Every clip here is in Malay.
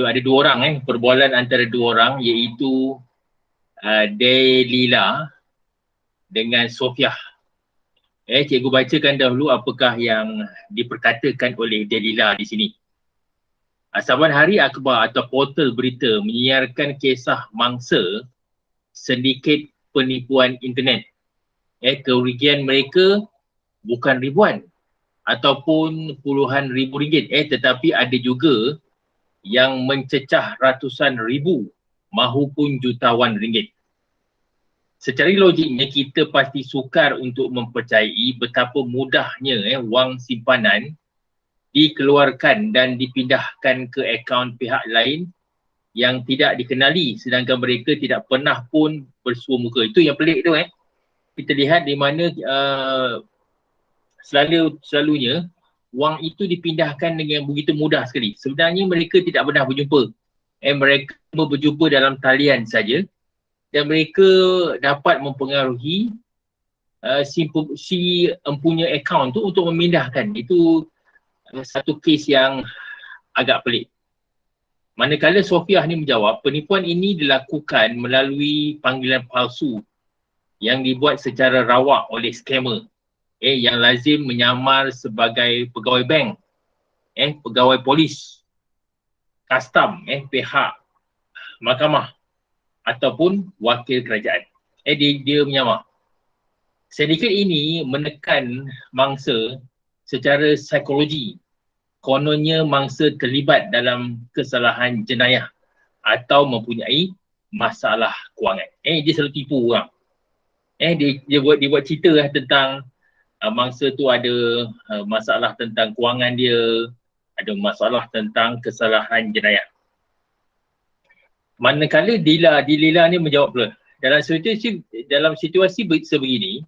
ada dua orang perbualan antara dua orang, iaitu Delila dengan Sofiah. Cikgu bacakan dahulu apakah yang diperkatakan oleh Delila di sini. Saban hari akhbar atau portal berita menyiarkan kisah mangsa sindiket penipuan internet. Kerugian mereka bukan ribuan ataupun puluhan ribu ringgit, tetapi ada juga yang mencecah ratusan ribu mahupun jutawan ringgit. Secara logiknya kita pasti sukar untuk mempercayai betapa mudahnya wang simpanan dikeluarkan dan dipindahkan ke akaun pihak lain yang tidak dikenali sedangkan mereka tidak pernah pun bersua muka. Itu yang pelik tu. Kita lihat di mana selalunya wang itu dipindahkan dengan begitu mudah sekali. Sebenarnya mereka tidak pernah berjumpa. Mereka berjumpa dalam talian saja dan mereka dapat mempengaruhi si empunya akaun tu untuk memindahkan. Itu satu kes yang agak pelik. Manakala Sofiah ni menjawab, penipuan ini dilakukan melalui panggilan palsu yang dibuat secara rawak oleh scammer yang lazim menyamar sebagai pegawai bank, pegawai polis, kastam, pihak mahkamah ataupun wakil kerajaan. Dia menyamar. Sindiket ini menekan mangsa secara psikologi. Kononnya mangsa terlibat dalam kesalahan jenayah atau mempunyai masalah kewangan. Dia selalu tipu orang. Dia buat cerita tentang mangsa tu ada masalah tentang kewangan dia, ada masalah tentang kesalahan jenayah. Manakala Delila ni menjawab pula, dalam situasi sebegini,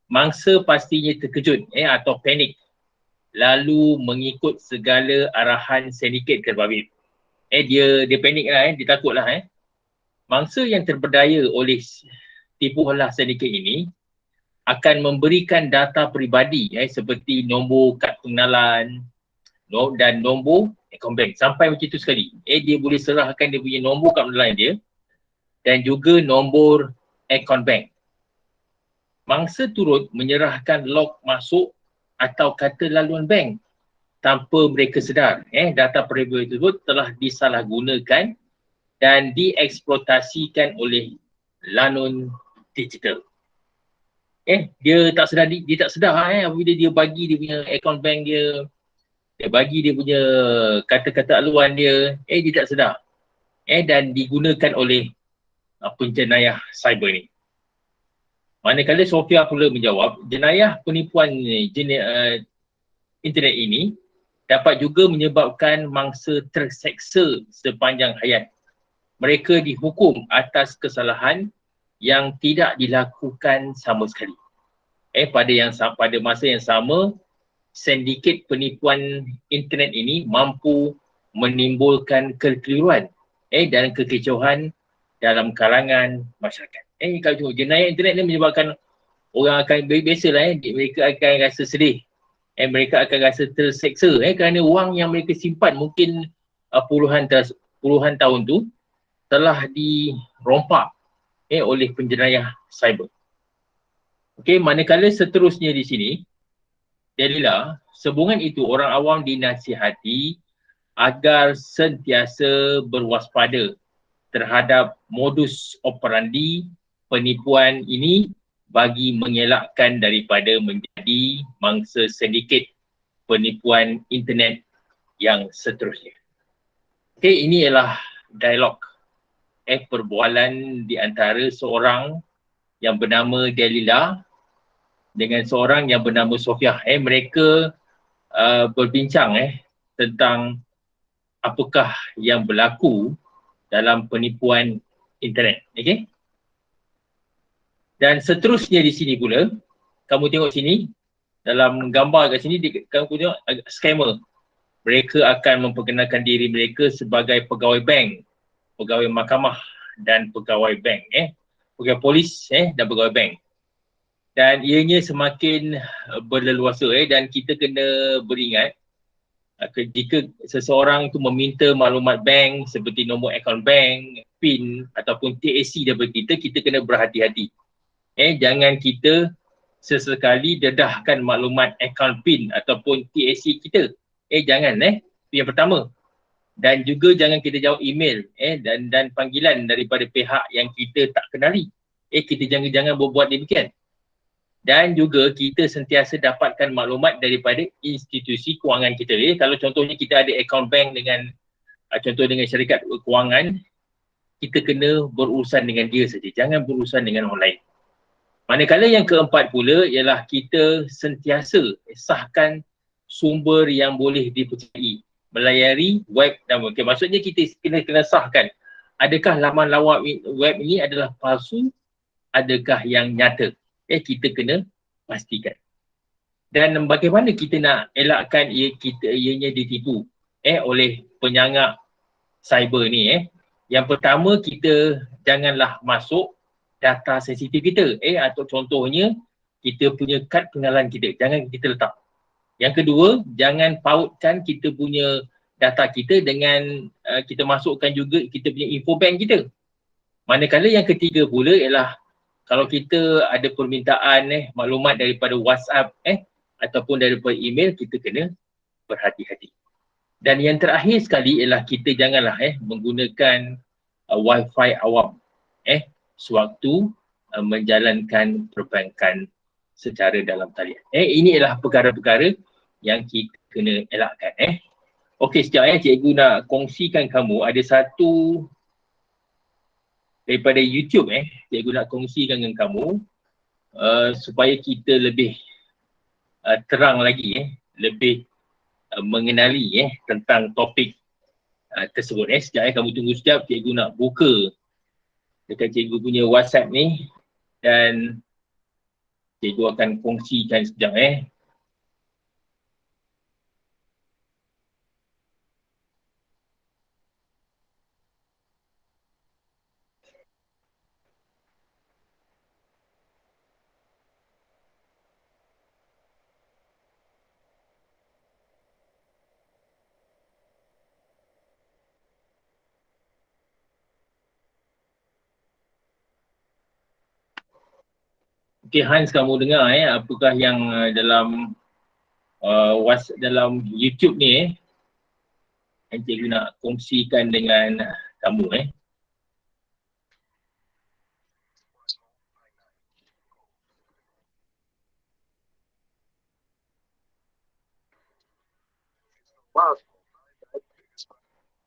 mangsa pastinya terkejut atau panik, lalu mengikut segala arahan sindiket terbabit. Dia panik lah, dia takut lah. Mangsa yang terpedaya oleh tipu helah sindiket ini akan memberikan data peribadi seperti nombor kad pengenalan dan nombor akaun bank. Sampai macam itu sekali. Dia boleh serahkan dia punya nombor kad pengenalan dia dan juga nombor akaun bank. Mangsa turut menyerahkan log masuk atau kata laluan bank tanpa mereka sedar. Data peribadi tersebut telah disalahgunakan dan dieksploitasikan oleh lanun digital. Dia tak sedar apabila dia bagi dia punya akaun bank dia bagi dia punya kata-kata laluan dia, dia tak sedar. Dan digunakan oleh penjenayah cyber ni. Manakala Sofiah pula menjawab, jenayah penipuan internet ini dapat juga menyebabkan mangsa terseksa sepanjang hayat. Mereka dihukum atas kesalahan yang tidak dilakukan sama sekali. Pada masa yang sama, sindiket penipuan internet ini mampu menimbulkan kekeliruan dan kekecauan dalam kalangan masyarakat. Kalau tengok jenayah internet ni menyebabkan orang akan biasalah mereka akan rasa sedih. Mereka akan rasa terseksa kerana wang yang mereka simpan mungkin puluhan tahun tu telah dirompak oleh penjenayah cyber. Manakala seterusnya di sini, Delila, sehubungan itu orang awam dinasihati agar sentiasa berwaspada terhadap modus operandi penipuan ini bagi mengelakkan daripada menjadi mangsa sindiket penipuan internet yang seterusnya. Ini ialah dialog perbualan di antara seorang yang bernama Delila dengan seorang yang bernama Sofiah. Mereka berbincang tentang apakah yang berlaku dalam penipuan internet. Dan seterusnya di sini pula, kamu tengok sini, dalam gambar kat sini, kamu tengok scammer. Mereka akan memperkenalkan diri mereka sebagai pegawai bank, pegawai mahkamah dan pegawai bank. Pegawai polis dan pegawai bank. Dan ianya semakin berleluasa dan kita kena beringat Jika seseorang tu meminta maklumat bank seperti nombor akaun bank, PIN ataupun TAC daripada kita, kita kena berhati-hati. Jangan kita sesekali dedahkan maklumat akaun PIN ataupun TAC kita. Jangan itu yang pertama. Dan juga jangan kita jawab email dan panggilan daripada pihak yang kita tak kenali. Kita jangan berbuat demikian. Dan juga kita sentiasa dapatkan maklumat daripada institusi kewangan kita. Kalau contohnya kita ada akaun bank dengan contoh dengan syarikat kewangan, kita kena berurusan dengan dia saja. Jangan berurusan dengan orang lain. Manakala yang keempat pula ialah kita sentiasa sahkan sumber yang boleh dipercayai melayari web dan maksudnya kita kena sahkan adakah laman laman web ini adalah palsu, adakah yang nyata. Kita kena pastikan. Dan bagaimana kita nak elakkan ianya ditipu oleh penyangak cyber ni. Yang pertama, kita janganlah masuk data sensitif kita. Atau contohnya kita punya kad pengenalan kita, jangan kita letak. Yang kedua, jangan pautkan kita punya data kita dengan kita masukkan juga kita punya info bank kita. Manakala yang ketiga pula ialah kalau kita ada permintaan maklumat daripada WhatsApp ataupun daripada email, kita kena berhati-hati. Dan yang terakhir sekali ialah kita janganlah menggunakan wifi awam sewaktu menjalankan perbankan secara dalam talian. Ini ialah perkara-perkara yang kita kena elakkan. Okey, sekejap cikgu nak kongsikan kamu ada satu daripada YouTube cikgu nak kongsikan dengan kamu supaya kita lebih terang lagi lebih mengenali tentang topik tersebut. Sekejap kamu tunggu sekejap, cikgu nak buka dekat cikgu punya WhatsApp ni dan cikgu akan kongsikan sekejap. Okey Hans, kamu dengar apakah yang dalam dalam YouTube ni yang cikgu nak kongsikan dengan kamu.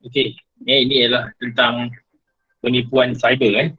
Okey, ini ialah tentang penipuan cyber.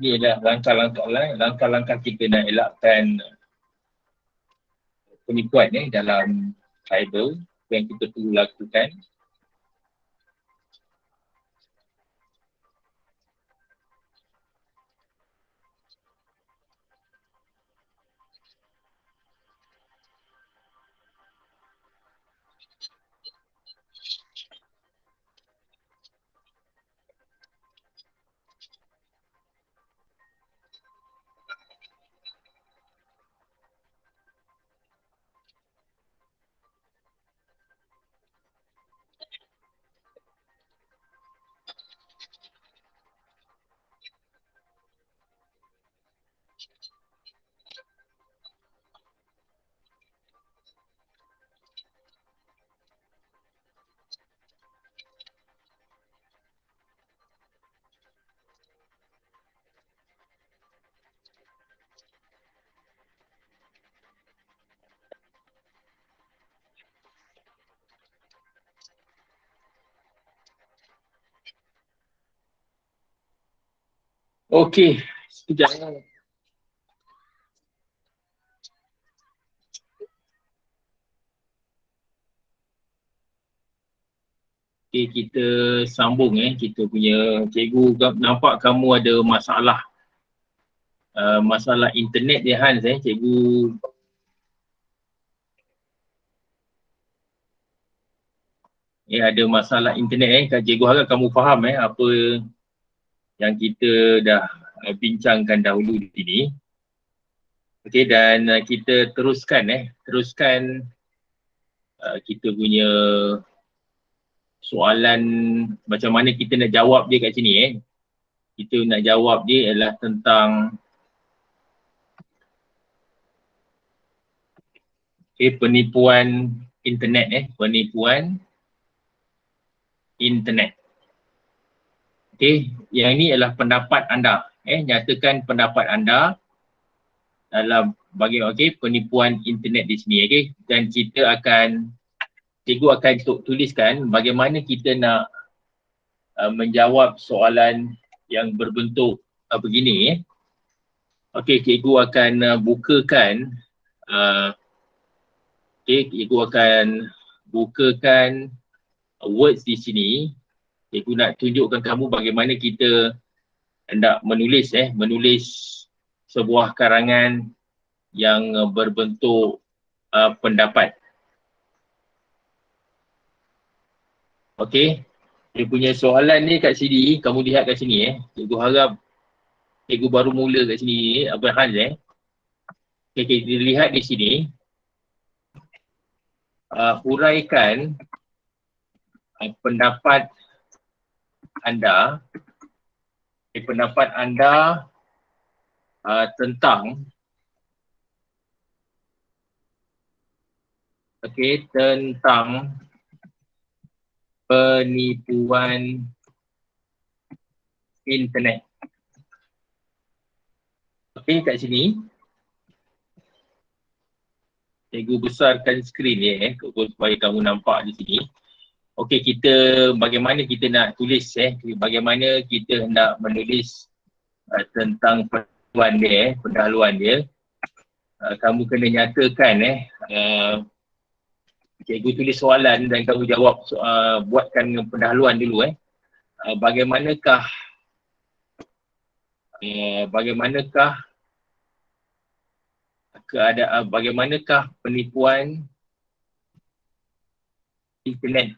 Ini adalah langkah-langkah kita nak elakkan penipuan dalam cyber yang kita perlu lakukan. Okey, sekejap. Okay, kita sambung kita punya cikgu nampak kamu ada masalah masalah internet dia Hans cikgu ada masalah internet cikgu harap kamu faham apa yang kita dah bincangkan dahulu di sini. Okey, dan kita teruskan kita punya soalan macam mana kita nak jawab dia kat sini Kita nak jawab dia ialah tentang penipuan internet penipuan internet. Okey, yang ini adalah pendapat anda. Nyatakan pendapat anda dalam bagaimana penipuan internet di sini dan cikgu akan tuliskan bagaimana kita nak menjawab soalan yang berbentuk begini Okey, cikgu akan bukakan cikgu akan bukakan words di sini. Cikgu nak tunjukkan kamu bagaimana kita hendak menulis menulis sebuah karangan yang berbentuk pendapat. Okey, dia punya soalan ni kat sini, kamu lihat kat sini Cikgu harap cikgu baru mula kat sini apa hal Okey, kita lihat di sini. Huraikan pendapat anda tentang tentang penipuan internet. Okey, kat sini cikgu besarkan skrin ni supaya kamu nampak di sini. Okey, kita bagaimana kita nak tulis bagaimana kita hendak menulis tentang pendahuluan dia. Kamu kena nyatakan cikgu tulis soalan dan kamu jawab buatkan pendahuluan dulu bagaimanakah bagaimanakah penipuan internet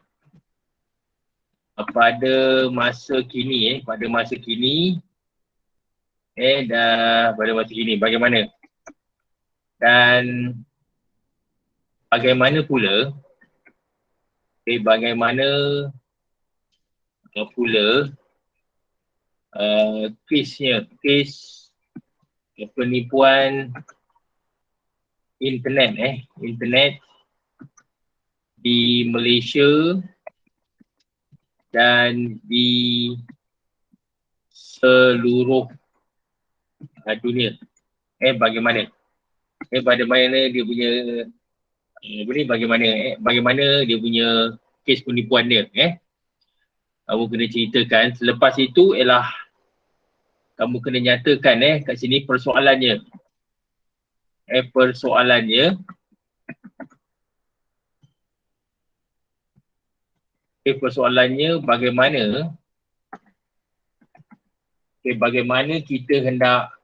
pada masa kini pada masa kini bagaimana dan bagaimana pula kes penipuan internet internet di Malaysia dan di seluruh dunia. Bagaimana dia punya bagaimana dia punya kes penipuan dia kamu kena ceritakan. Selepas itu ialah kamu kena nyatakan kat sini persoalannya. Persoalannya. Persoalannya bagaimana bagaimana kita hendak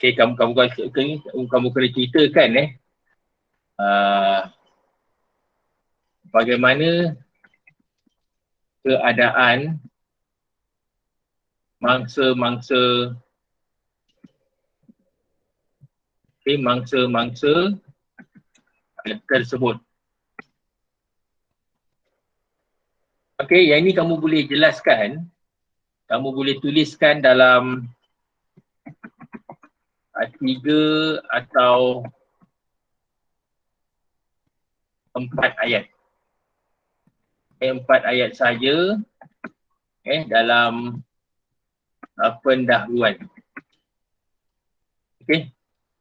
kamu kena ceritakan bagaimana keadaan mangsa-mangsa tersebut. Okey, yang ini kamu boleh jelaskan, kamu boleh tuliskan dalam 3 atau 4 ayat. 4 ayat saja dalam pendahuluan. Okey.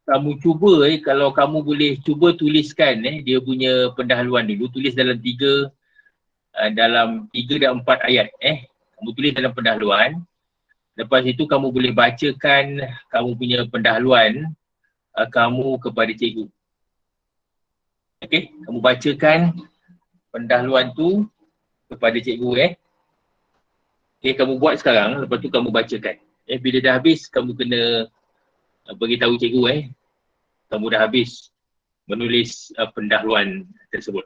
Kamu cuba kalau kamu boleh cuba tuliskan dia punya pendahuluan dulu, tulis dalam 3 dan 4 ayat kamu tulis dalam pendahuluan. Lepas itu kamu boleh bacakan kamu punya pendahuluan kamu kepada cikgu. Okey, kamu bacakan pendahuluan tu kepada cikgu Okey, kamu buat sekarang, lepas tu kamu bacakan. Bila dah habis kamu kena beritahu cikgu kamu dah habis menulis pendahuluan tersebut.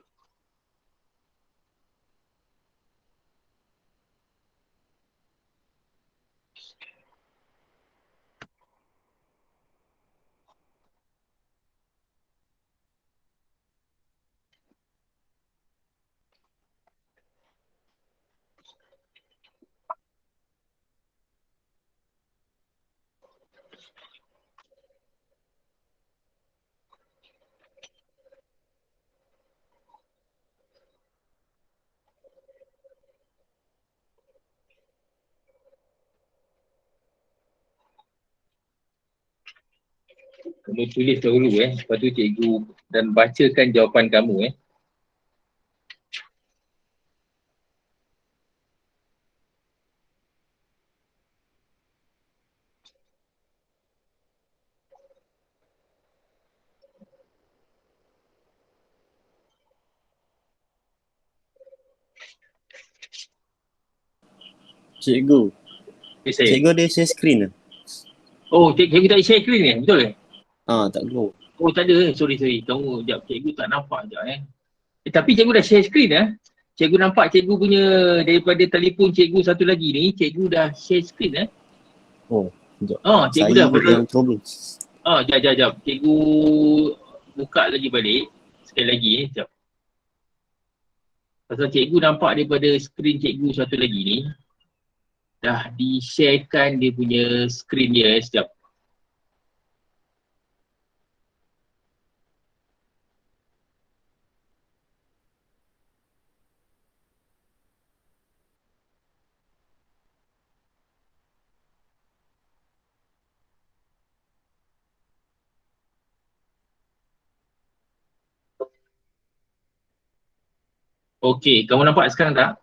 Kamu tulis dahulu lepas tu cikgu dan bacakan jawapan kamu Cikgu. Cikgu ada share screen ke? Oh, cikgu tak share screen betul ke? Tak glow. Oh, tak ada. Sorry. Kamu sekejap, cikgu tak nampak sekejap tapi cikgu dah share screen Cikgu nampak cikgu punya daripada telefon cikgu satu lagi ni, cikgu dah share screen Oh, sekejap. Cikgu Saya dah betul. yang problem. Jap. Cikgu buka lagi balik. Sekali lagi sekejap. Pasal cikgu nampak daripada skrin cikgu satu lagi ni, dah di-sharekan dia punya skrin dia sekejap. Okey, kamu nampak sekarang tak?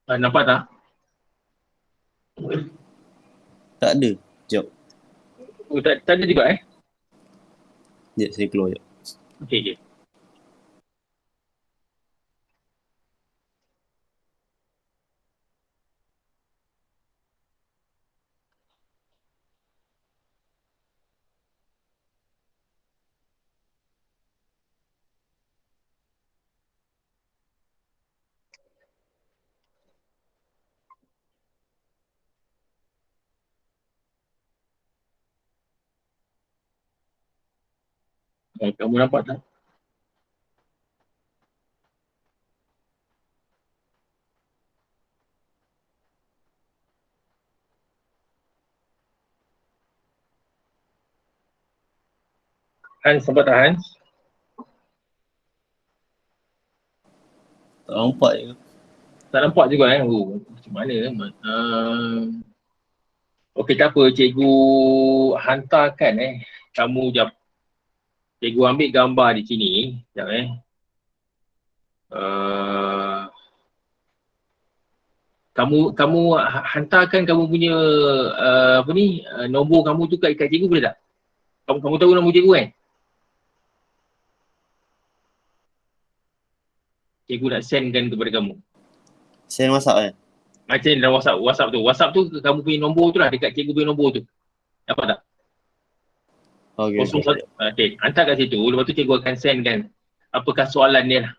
Nampak tak? Tak ada. Sekejap. Oh, tak ada juga Sekejap saya keluar sekejap. Okey. Kamu nampak tak? Hans, nampak tak Hans? Tak nampak je. Tak nampak juga macam mana Okey, tak apa, cikgu hantarkan kamu jap Cikgu ambil gambar di sini. Sekejap kamu hantarkan kamu punya nombor kamu tu kat cikgu boleh tak? Kamu tahu nombor cikgu kan? Cikgu nak sendkan kepada kamu. Send WhatsApp kan? Macam dalam WhatsApp tu. WhatsApp tu kamu punya nombor tu lah dekat cikgu punya nombor tu. Dapat tak? Okay. Okay. Hantar kat situ. Lepas tu cikgu akan sendkan apakah soalan dia lah.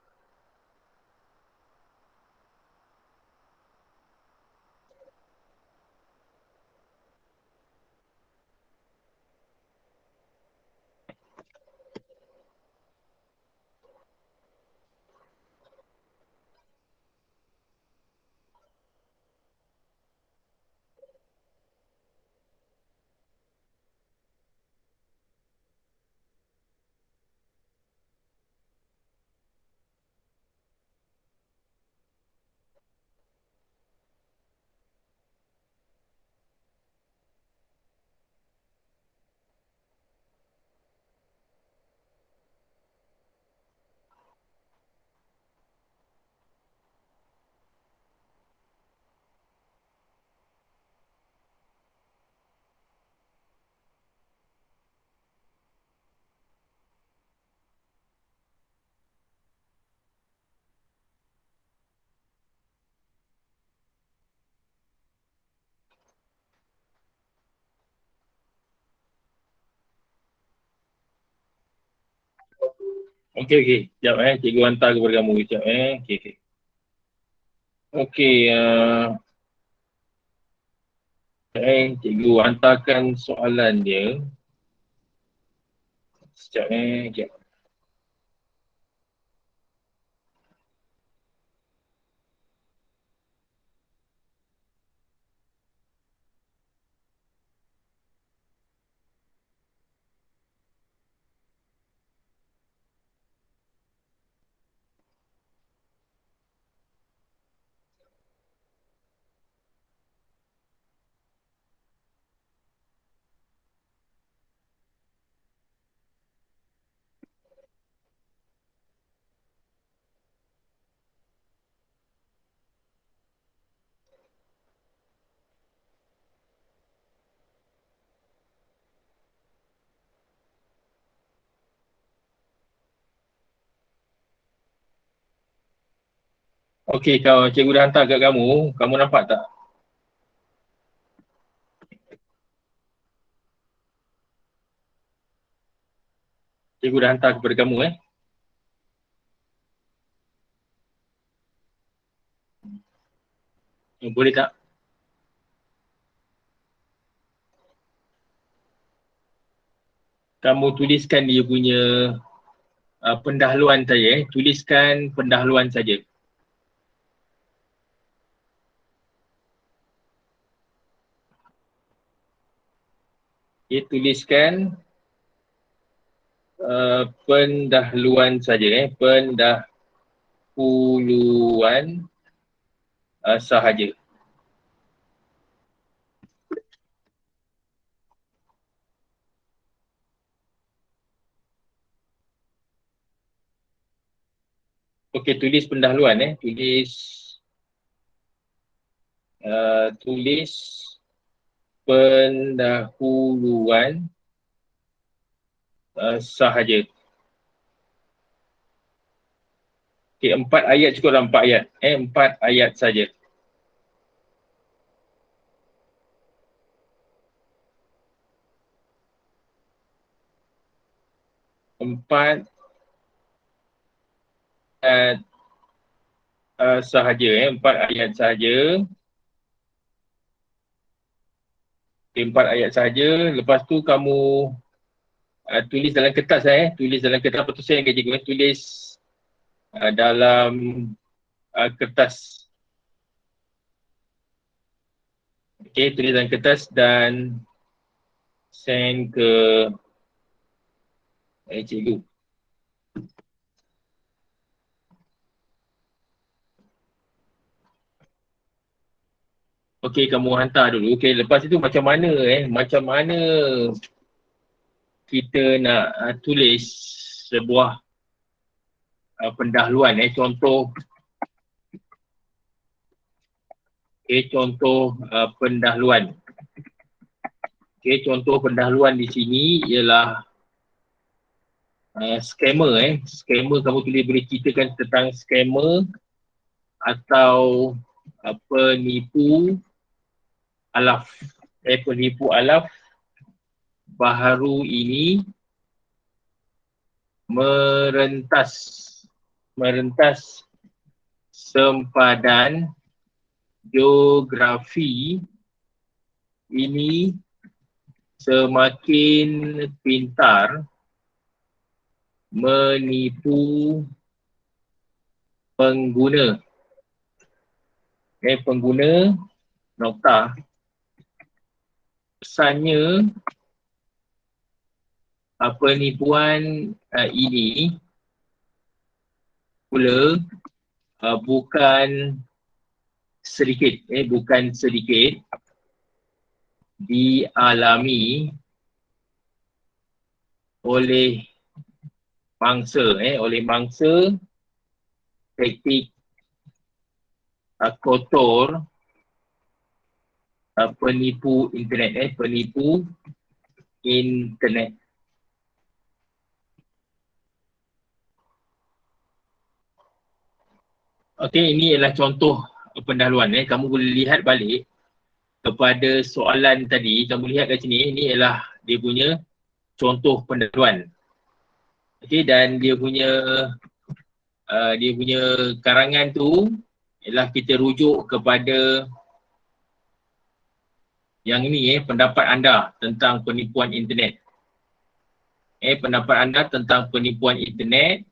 Okay. Sekejap cikgu hantar kepada kamu. Sekejap Okay. Okay. Cikgu hantarkan soalan dia. Sekejap Sekejap. Okay, kalau cikgu dah hantar kat kamu nampak tak? Cikgu dah hantar kepada kamu Boleh tak? Kamu tuliskan dia punya pendahuluan saja Tuliskan pendahuluan saja. Tuliskan pendahuluan saja pendahuluan sahaja. Okey, tulis pendahuluan tulis pendahuluan sahaja. Okey, 4 ayat cukup lah, 4 ayat. 4 ayat saja. Empat ayat sahaja 4 ayat sahaja. Okay, 4 ayat sahaja. Lepas tu kamu tulis dalam kertas tulis dalam kertas. Lepas tu saya akan cikgu tulis dalam kertas. Okay, tulis dalam kertas dan send ke cikgu. Okey, kamu hantar dulu. Okey, lepas itu macam mana macam mana kita nak tulis sebuah pendahuluan. Contoh pendahuluan. Contoh pendahuluan di sini ialah scammer. Scammer, kamu boleh ceritakan tentang scammer atau penipu alaf. Penipu alaf baharu ini merentas sempadan geografi ini semakin pintar menipu pengguna. Pengguna nokta. Pesannya penipuan ini pula bukan sedikit dialami oleh mangsa taktik kotor penipu internet. Ini adalah contoh pendahuluan. Kamu boleh lihat balik kepada soalan tadi, kamu lihat kat sini, ini adalah dia punya contoh pendahuluan. Dan dia punya karangan tu ialah kita rujuk kepada yang ini, pendapat anda tentang penipuan internet. Pendapat anda tentang penipuan internet,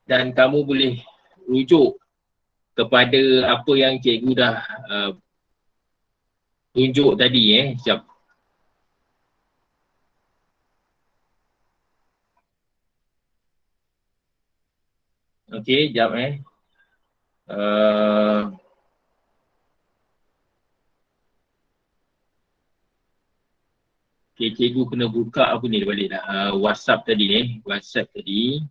dan kamu boleh rujuk kepada apa yang cikgu dah tunjuk tadi. Sekejap. Sekejap. Cikgu kena buka apa ni balik dah. WhatsApp tadi. WhatsApp tadi.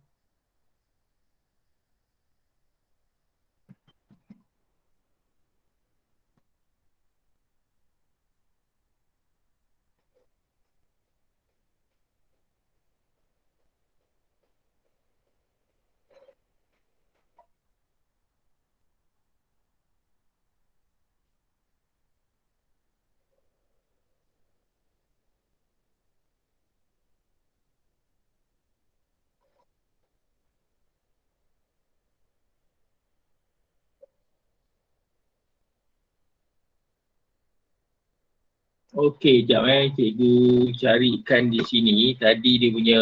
Okey, sekejap cikgu carikan di sini. Tadi dia punya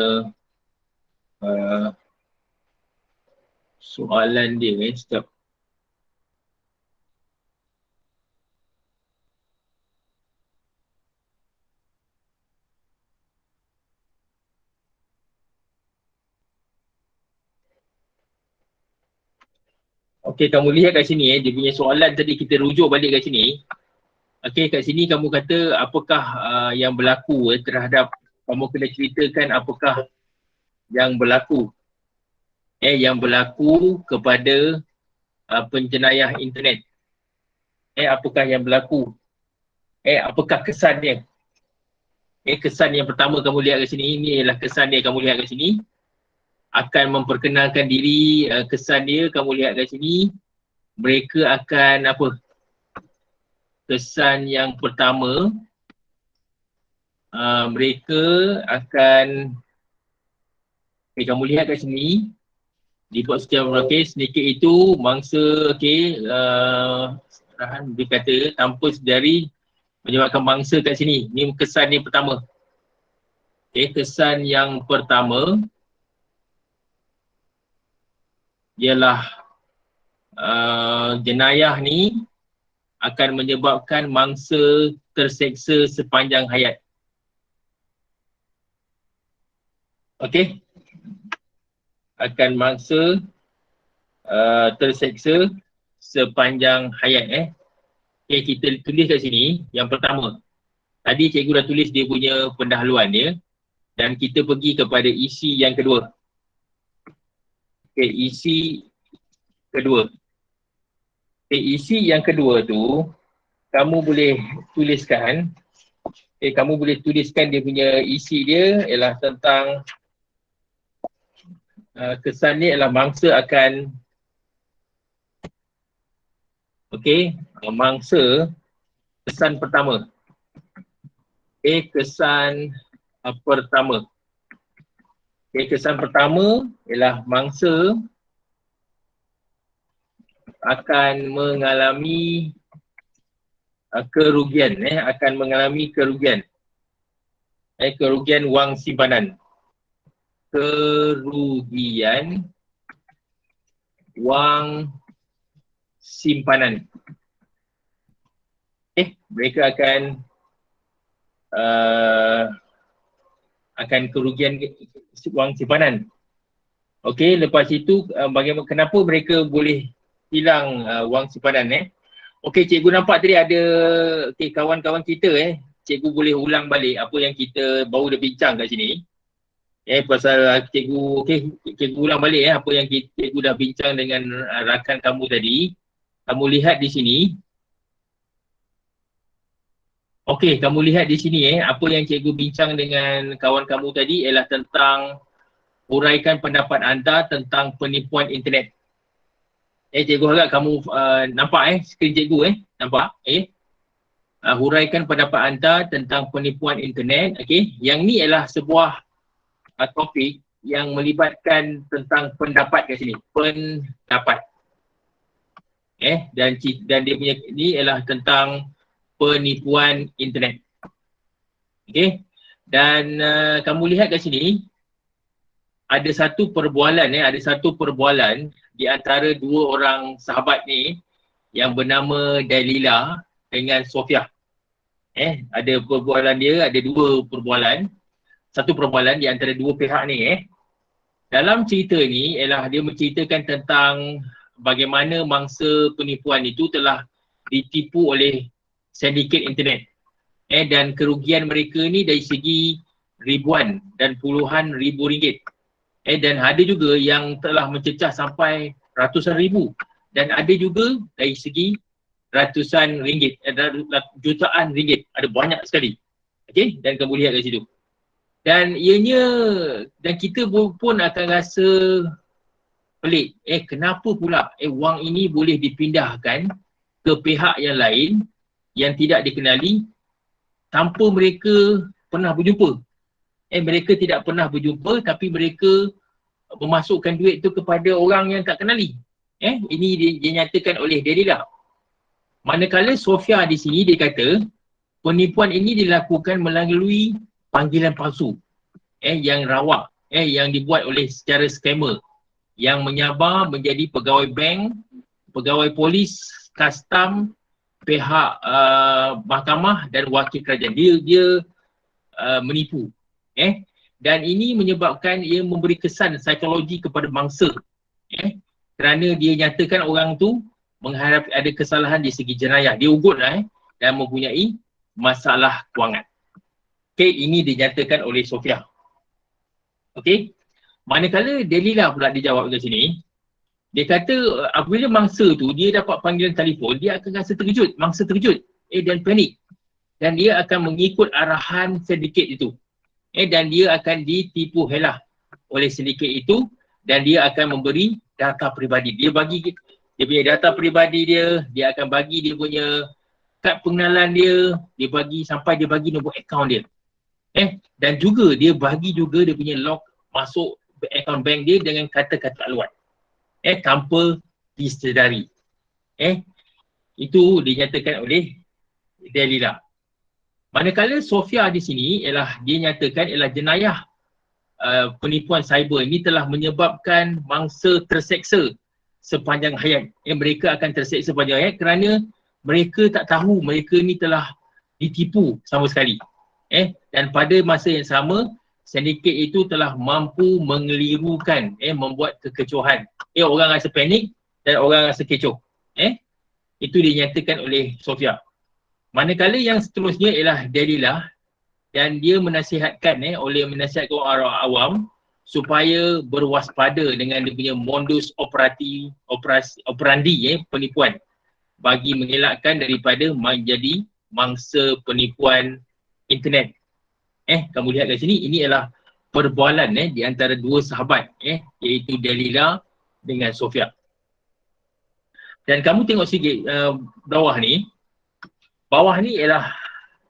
soalan dia. Sekejap. Okey, kamu lihat kat sini dia punya soalan tadi kita rujuk balik kat sini. Okey, kat sini kamu kata apakah yang berlaku terhadap, kamu kena ceritakan apakah yang berlaku. Yang berlaku kepada penjenayah internet. Apakah yang berlaku? Apakah kesan dia? Kesan yang pertama kamu lihat kat sini, ini ialah kesan dia kamu lihat kat sini. Akan memperkenalkan diri, kesan dia kamu lihat kat sini. Mereka akan apa? Kesan yang pertama, mereka akan, kamu lihat kat sini, dibuat secara sedikit itu mangsa, Rahan berkata tanpa sedari menyebabkan mangsa kat sini. Ini kesan yang pertama. Kesan yang pertama ialah jenayah ni akan menyebabkan mangsa terseksa sepanjang hayat. Akan mangsa terseksa sepanjang hayat. Kita tulis kat sini yang pertama. Tadi cikgu dah tulis dia punya pendahuluan dia, dan kita pergi kepada isi yang kedua. Okay, isi kedua. Okay, isi yang kedua tu kamu boleh tuliskan. Kamu boleh tuliskan dia punya isi dia ialah tentang kesan ni ialah mangsa akan mangsa kesan pertama. Kesan pertama. Kesan pertama ialah mangsa akan mengalami kerugian, akan mengalami kerugian. Kerugian wang simpanan. Kerugian wang simpanan. Mereka akan kerugian wang simpanan. Okey, lepas itu bagaimana, kenapa mereka boleh hilang wang simpanan? Okey, cikgu nampak tadi ada kawan-kawan kita cikgu boleh ulang balik apa yang kita baru dah bincang kat sini. Pasal cikgu, cikgu ulang balik apa yang cikgu dah bincang dengan rakan kamu tadi. Kamu lihat di sini. Okey, kamu lihat di sini apa yang cikgu bincang dengan kawan kamu tadi ialah tentang huraikan pendapat anda tentang penipuan internet. Cikgu harap kamu nampak skrin cikgu nampak? Huraikan pendapat anda tentang penipuan internet. Yang ni ialah sebuah topik yang melibatkan tentang pendapat kat sini. Pendapat. Dan dia punya ni ialah tentang penipuan internet. Dan kamu lihat kat sini ada satu perbualan di antara dua orang sahabat ni yang bernama Dalila dengan Sofia. Ada perbualan dia, ada dua perbualan. Satu perbualan di antara dua pihak ni. Dalam cerita ni ialah dia menceritakan tentang bagaimana mangsa penipuan itu telah ditipu oleh sindiket internet. Dan kerugian mereka ni dari segi ribuan dan puluhan ribu ringgit. Dan ada juga yang telah mencecah sampai ratusan ribu. Dan ada juga dari segi ratusan ringgit, jutaan ringgit. Ada banyak sekali. Dan kamu lihat kat situ. Dan kita pun akan rasa pelik. Kenapa pula wang ini boleh dipindahkan ke pihak yang lain yang tidak dikenali tanpa mereka pernah berjumpa. Mereka tidak pernah berjumpa tapi mereka memasukkan duit tu kepada orang yang tak kenali. Ini dinyatakan oleh Dalila. Manakala Sofia di sini dia kata penipuan ini dilakukan melalui panggilan palsu yang rawak, yang dibuat oleh secara scammer yang menyabar menjadi pegawai bank, pegawai polis, custom, pihak mahkamah dan wakil kerajaan. Dia menipu. Dan ini menyebabkan ia memberi kesan psikologi kepada mangsa. Kerana dia nyatakan orang tu menghadapi ada kesalahan di segi jenayah. Dia ugutlah dan mempunyai masalah kewangan. Ini dinyatakan oleh Sofia. Manakala Dalila pula dijawab ke sini, dia kata apabila mangsa tu dia dapat panggilan telefon, dia akan rasa terkejut, mangsa terkejut dan panik. Dan dia akan mengikut arahan sindiket itu. Dan dia akan ditipu helah oleh sindiket itu dan dia akan memberi data peribadi. Dia bagi dia punya data peribadi dia akan bagi dia punya kad pengenalan dia bagi sampai dia bagi nombor akaun dia. Dan juga dia bagi juga dia punya log masuk akaun bank dia dengan kata-kata aluan. Tanpa disedari. Itu dinyatakan oleh Dalila. Manakala Sofia di sini ialah dia nyatakan ialah jenayah penipuan cyber ini telah menyebabkan mangsa terseksa sepanjang hayat. Mereka akan terseksa sepanjang hayat kerana mereka tak tahu mereka ni telah ditipu sama sekali. Dan pada masa yang sama, sindiket itu telah mampu mengelirukan, membuat kekecohan. Orang rasa panik dan orang rasa kecoh. Itu dinyatakan oleh Sofia. Manakala yang seterusnya ialah Dalila dan dia menasihatkan oleh menasihatkan orang awam supaya berwaspada dengan dia punya modus operandi penipuan bagi mengelakkan daripada menjadi mangsa penipuan internet. Kamu lihat kat sini, ini adalah perbualan di antara dua sahabat iaitu Delila dengan Sofia. Dan kamu tengok sikit bawah ni ialah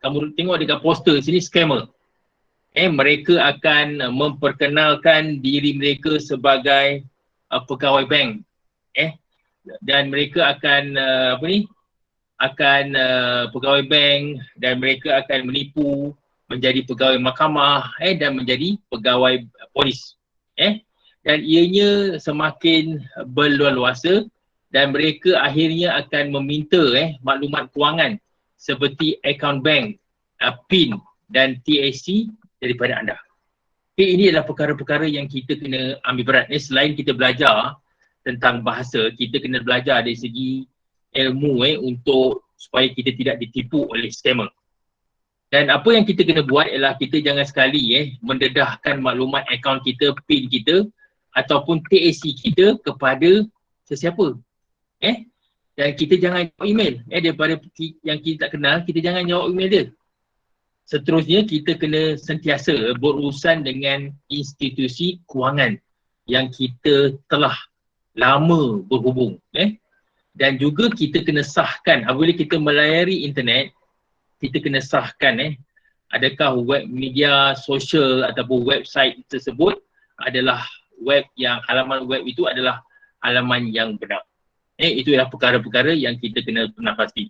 kamu tengok dekat poster sini, scammer. Mereka akan memperkenalkan diri mereka sebagai pegawai bank. Dan mereka akan pegawai bank, dan mereka akan menipu menjadi pegawai mahkamah dan menjadi pegawai polis. Dan ianya semakin berluasa dan mereka akhirnya akan meminta maklumat kewangan seperti akaun bank, PIN dan TAC daripada anda. Ini adalah perkara-perkara yang kita kena ambil berat. Selain kita belajar tentang bahasa, kita kena belajar dari segi ilmu untuk supaya kita tidak ditipu oleh scammer. Dan apa yang kita kena buat ialah kita jangan sekali mendedahkan maklumat akaun kita, PIN kita ataupun TAC kita kepada sesiapa. Dan kita jangan jawab email. Daripada yang kita tak kenal, kita jangan jawab email dia. Seterusnya, kita kena sentiasa berurusan dengan institusi kewangan yang kita telah lama berhubung. Dan juga kita kena sahkan, apabila kita melayari internet, kita kena sahkan adakah web media sosial ataupun website tersebut adalah web yang, halaman web itu adalah halaman yang benar. Itu adalah perkara-perkara yang kita kena pasti.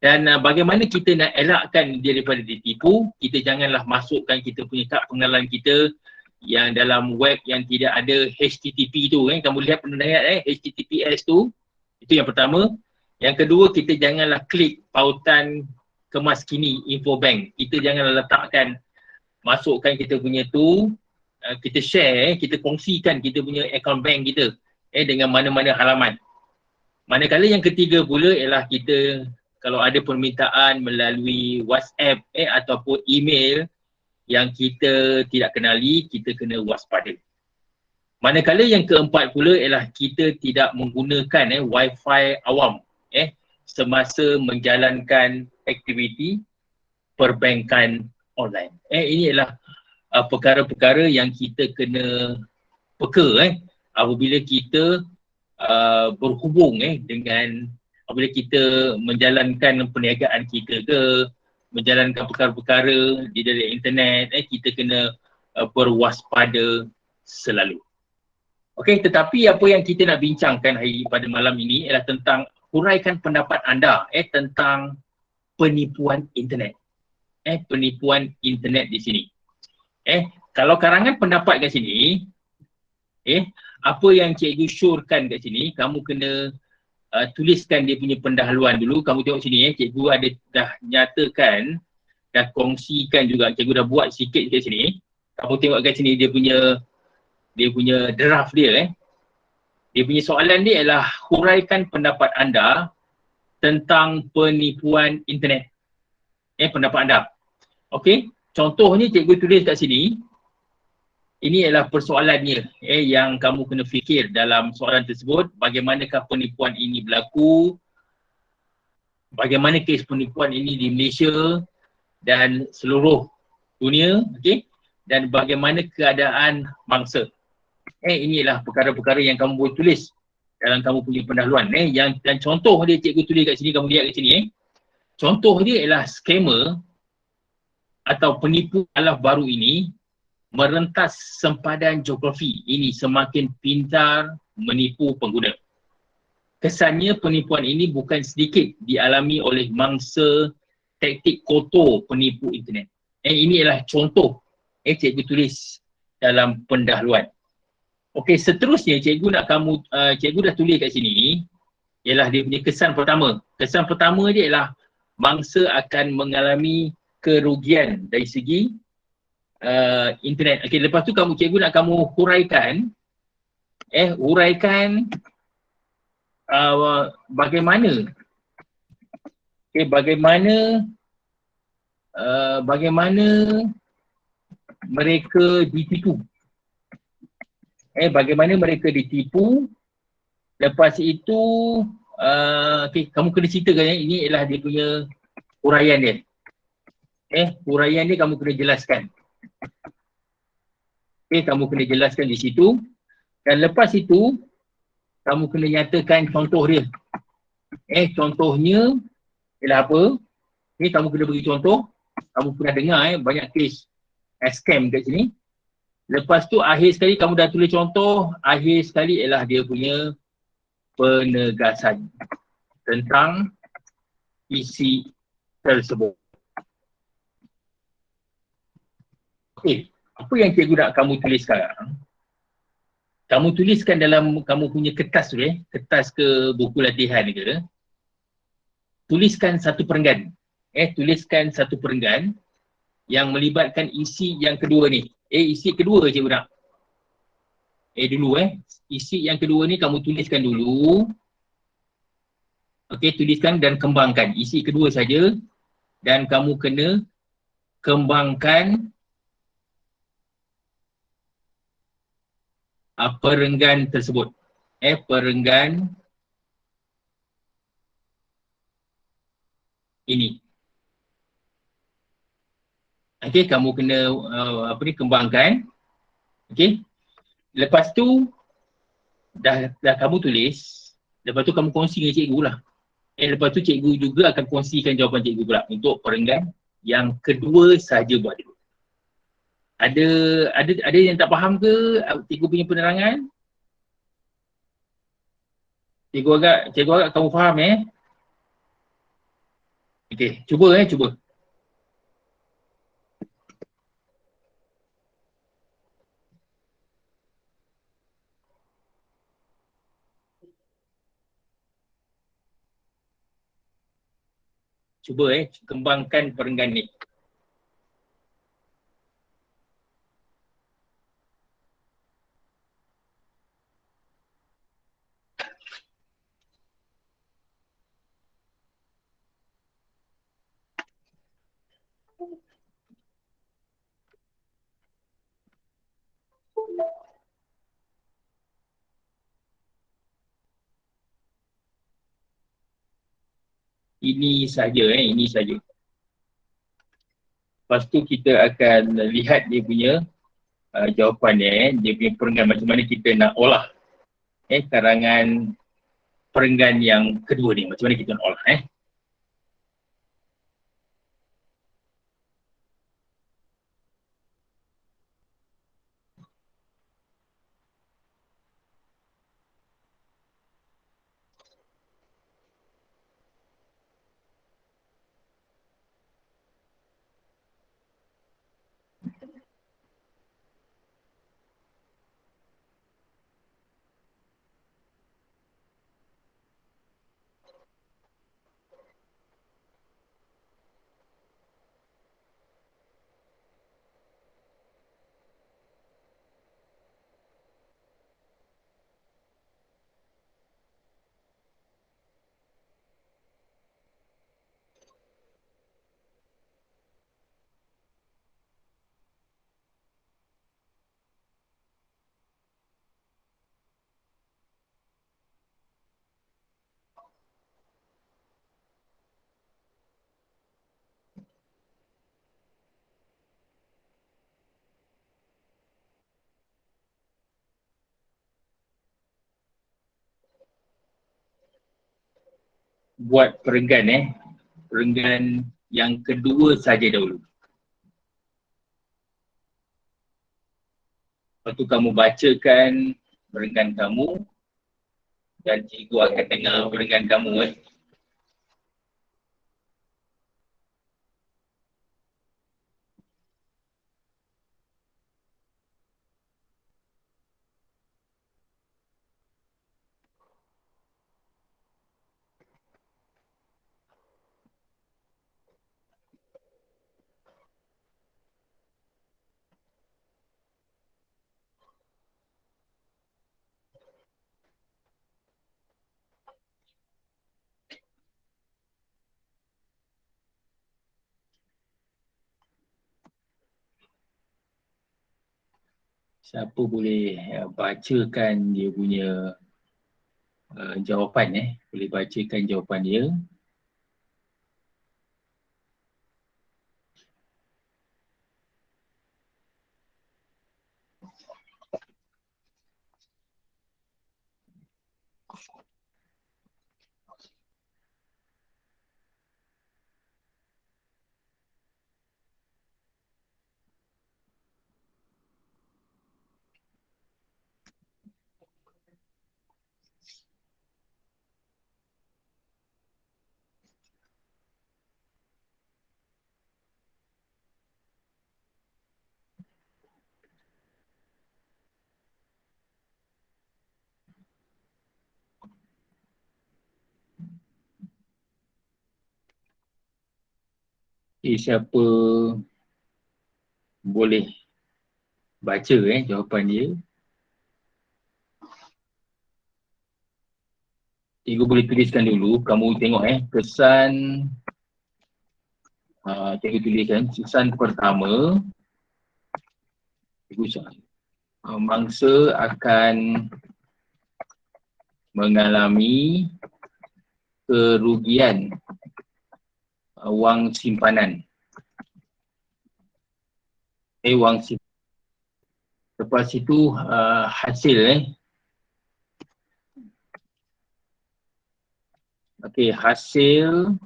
Dan bagaimana kita nak elakkan dia daripada ditipu, kita janganlah masukkan kita punya kad pengenalan kita yang dalam web yang tidak ada HTTP tu. Kamu lihat pernah lihat HTTPS tu, itu yang pertama. Yang kedua, kita janganlah klik pautan kemas kini info bank. Kita janganlah letakkan, masukkan kita punya tu, kita share, kita kongsikan kita punya akaun bank kita dengan mana-mana halaman. Manakala yang ketiga pula ialah kita kalau ada permintaan melalui WhatsApp ataupun email yang kita tidak kenali, kita kena waspada. Manakala yang keempat pula ialah kita tidak menggunakan Wi-Fi awam semasa menjalankan aktiviti perbankan online. Ini adalah perkara-perkara yang kita kena peka apabila kita berhubung dengan apabila kita menjalankan perniagaan kita ke, menjalankan perkara-perkara di dalam internet, kita kena berwaspada selalu. Okey, tetapi apa yang kita nak bincangkan pada malam ini ialah tentang huraikan pendapat anda tentang penipuan internet. Penipuan internet di sini. Kalau karangan pendapat kat sini, apa yang cikgu syorkan kat sini, kamu kena tuliskan dia punya pendahuluan dulu. Kamu tengok sini cikgu ada dah nyatakan, dah kongsikan juga, cikgu dah buat sikit kat sini. Kamu tengok kat sini dia punya draft dia. Dia punya soalan dia ialah huraikan pendapat anda tentang penipuan internet. Pendapat anda. Okey, contohnya cikgu tulis kat sini. Ini adalah persoalannya yang kamu kena fikir dalam soalan tersebut. Bagaimanakah penipuan ini berlaku? Bagaimana kes penipuan ini di Malaysia dan seluruh dunia? Dan bagaimana keadaan bangsa? Ini adalah perkara-perkara yang kamu boleh tulis dalam kamu punya pendahuluan. Dan contoh dia cikgu tulis kat sini, kamu lihat kat sini. Contoh dia ialah scammer atau penipu ala baru ini merentas sempadan geografi ini semakin pintar menipu pengguna. Kesannya penipuan ini bukan sedikit dialami oleh mangsa taktik kotor penipu internet. Ini adalah contoh cikgu tulis dalam pendahuluan. Okey, seterusnya cikgu nak cikgu dah tulis kat sini ialah dia punya kesan pertama. Kesan pertama dia ialah mangsa akan mengalami kerugian dari segi internet. Okey, lepas tu cikgu nak kamu huraikan bagaimana bagaimana mereka ditipu. Bagaimana mereka ditipu. Lepas itu kamu kena ceritakan ini ialah dia punya huraian dia. Huraian dia kamu kena jelaskan. Kamu kena jelaskan di situ. Dan lepas itu kamu kena nyatakan contoh dia. Contohnya ialah apa? Kamu kena bagi contoh. Kamu pernah dengar banyak kes scam kat sini. Lepas tu akhir sekali kamu dah tulis contoh, akhir sekali ialah dia punya penegasan tentang isi tersebut. Apa yang cikgu nak kamu tulis sekarang? Kamu tuliskan dalam kamu punya kertas tu kertas ke buku latihan ke, tuliskan satu perenggan. Tuliskan satu perenggan yang melibatkan isi yang kedua ni. Isi kedua cikgu nak. Dulu isi yang kedua ni kamu tuliskan dulu. Tuliskan dan kembangkan. Isi kedua saja dan kamu kena kembangkan perenggan tersebut. Perenggan ini. Kamu kena kembangkan. Lepas tu dah kamu tulis, lepas tu kamu kongsi dengan cikgu lah. Lepas tu cikgu juga akan kongsikan jawapan cikgu pula untuk perenggan yang kedua saja buat dulu. Ada yang tak faham ke cikgu punya penerangan? Cikgu agak kamu faham cuba cuba. Cuba kembangkan perenggan ni. Ini saja ini saja. Lepas tu kita akan lihat dia punya jawapan dia punya perenggan macam mana kita nak olah karangan perenggan yang kedua ni, macam mana kita nak olah buat perenggan perenggan yang kedua saja dahulu. Lepas tu kamu bacakan perenggan kamu dan cikgu akan dengar perenggan kamu Siapa boleh bacakan dia punya jawapan boleh bacakan jawapan dia. Siapa boleh baca jawapan dia. Cikgu boleh tuliskan dulu, kamu tengok kesan, cikgu tuliskan kesan pertama, cikgu mangsa akan mengalami kerugian wang simpanan. Wang simpanan. Lepas itu hasil hasil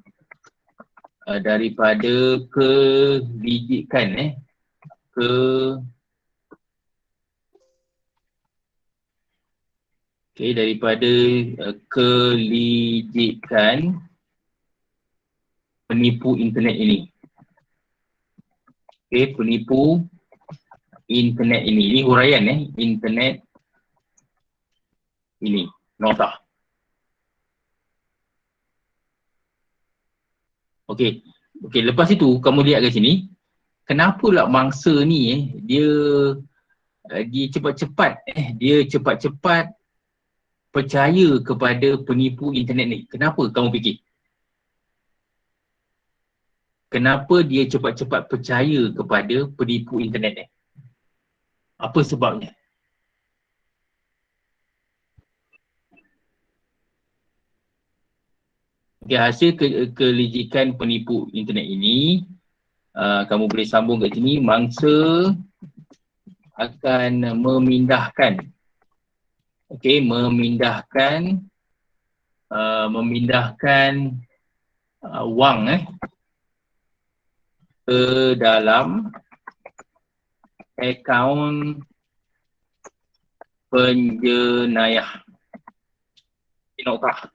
daripada kelijikan daripada kelijikan penipu internet ini. Penipu internet ini. Ini huraian internet ini. Nota. Okey, lepas itu kamu lihat kat sini, kenapa pula mangsa ni dia cepat-cepat percaya kepada penipu internet ni? Kenapa kamu fikir? Kenapa dia cepat-cepat percaya kepada penipu internet ni? Apa sebabnya? Hasil kelijikan penipu internet ini, kamu boleh sambung kat sini, mangsa akan memindahkan wang ke dalam akaun penjenayah. Nota.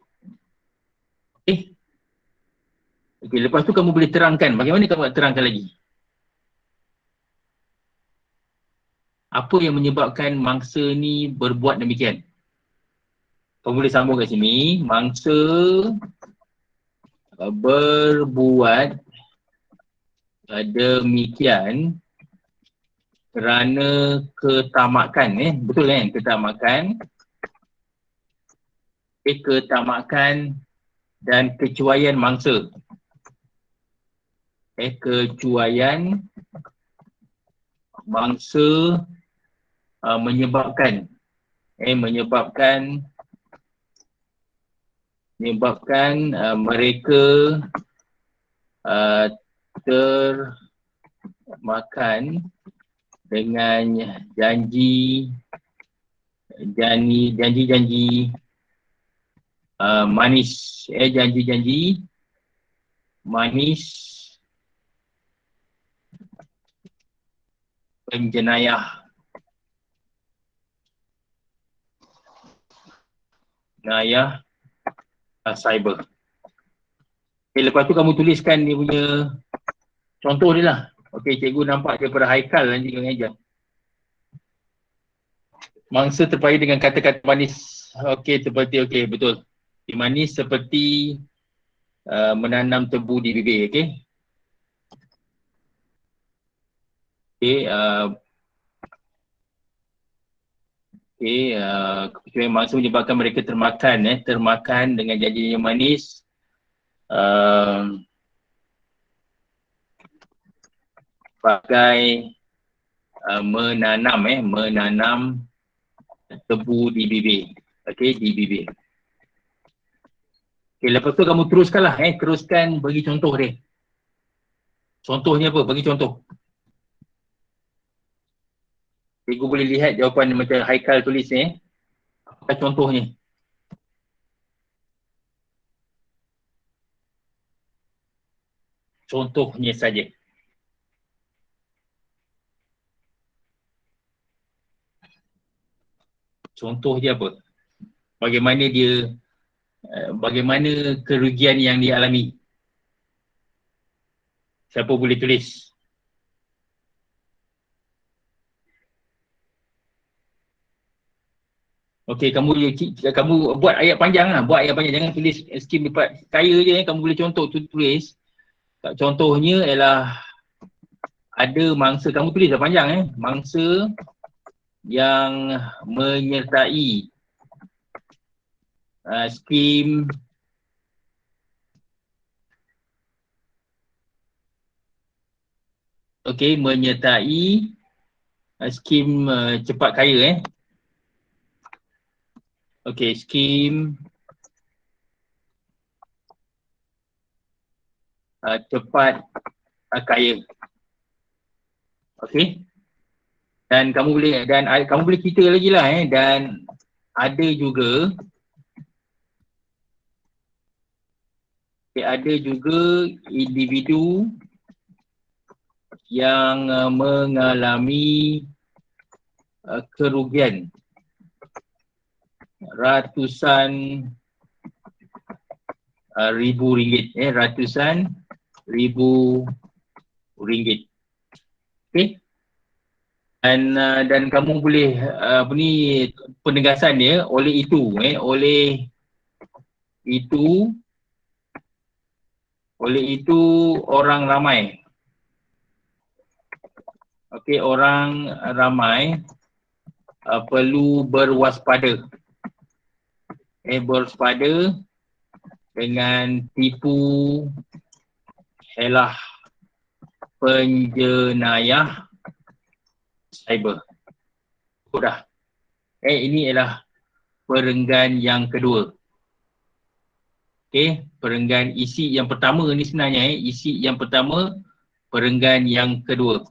Lepas tu kamu boleh terangkan. Bagaimana kamu nak terangkan lagi? Apa yang menyebabkan mangsa ni berbuat demikian? Kamu boleh sambung kat sini. Mangsa berbuat demikian kerana ketamakan. Betul kan? Ketamakan dan kecuaian mangsa. Kecuaian mangsa menyebabkan mereka termakan dengan janji manis. Janji-janji manis penjenayah cyber. Lepas tu kamu tuliskan dia punya contoh dia lah. Cikgu nampak daripada Haikal nanti kau ajar. Mangsa terpaya dengan kata-kata manis. Betul. Manis seperti menanam tebu di bibir. Kecuali mangsa menyebabkan mereka termakan dengan janji yang manis. Sebagai menanam tebu di bibir. Okey, di bibir. Okey, lepas tu kamu teruskanlah, teruskan bagi contoh dia. Contohnya apa? Bagi contoh. Cikgu boleh lihat jawapan macam Haikal tulis ni. Apa contohnya? Contohnya saja. Contoh dia apa? Bagaimana dia, bagaimana kerugian yang dialami? Siapa boleh tulis? Okey, kamu buat ayat panjang lah. Buat ayat panjang. Jangan tulis skim dapat kaya je. Kamu boleh contoh tulis. Contohnya ialah ada mangsa. Kamu tulis dah panjang. Mangsa yang menyertai skim menyertai skim cepat kaya skim cepat kaya. Okey. Dan kamu boleh cerita lagi lah dan ada juga individu yang mengalami kerugian ratusan ribu ringgit. Ratusan ribu ringgit. Okey. Dan kamu boleh penegasan dia oleh itu orang ramai. Okey, orang ramai perlu berwaspada. Berwaspada dengan tipu helah penjenayah cyber. Sudah. Ini ialah perenggan yang kedua. Okey, perenggan isi yang pertama ni sebenarnya isi yang pertama, perenggan yang kedua.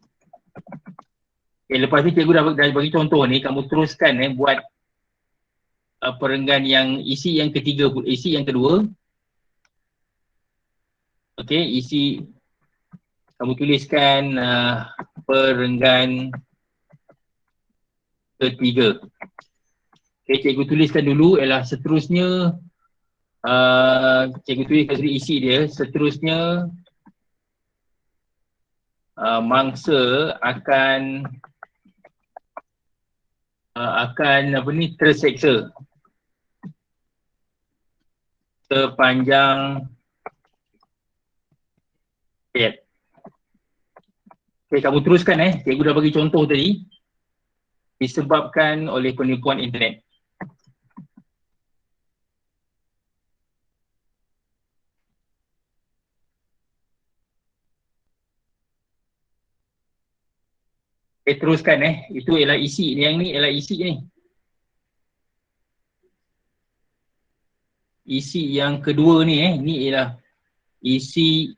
Lepas ni cikgu dah bagi contoh ni, kamu teruskan buat perenggan yang isi yang ketiga, isi yang kedua. Okey, isi kamu tuliskan perenggan ketiga. Okey, cikgu tuliskan dulu ialah seterusnya cikgu tuliskan dulu isi dia, seterusnya mangsa akan terseksa sepanjang hayat. Okey, kamu teruskan cikgu dah bagi contoh tadi, disebabkan oleh penipuan internet. Teruskan itu ialah isi ni, yang ni ialah isi ni. Isi yang kedua ni ni ialah isi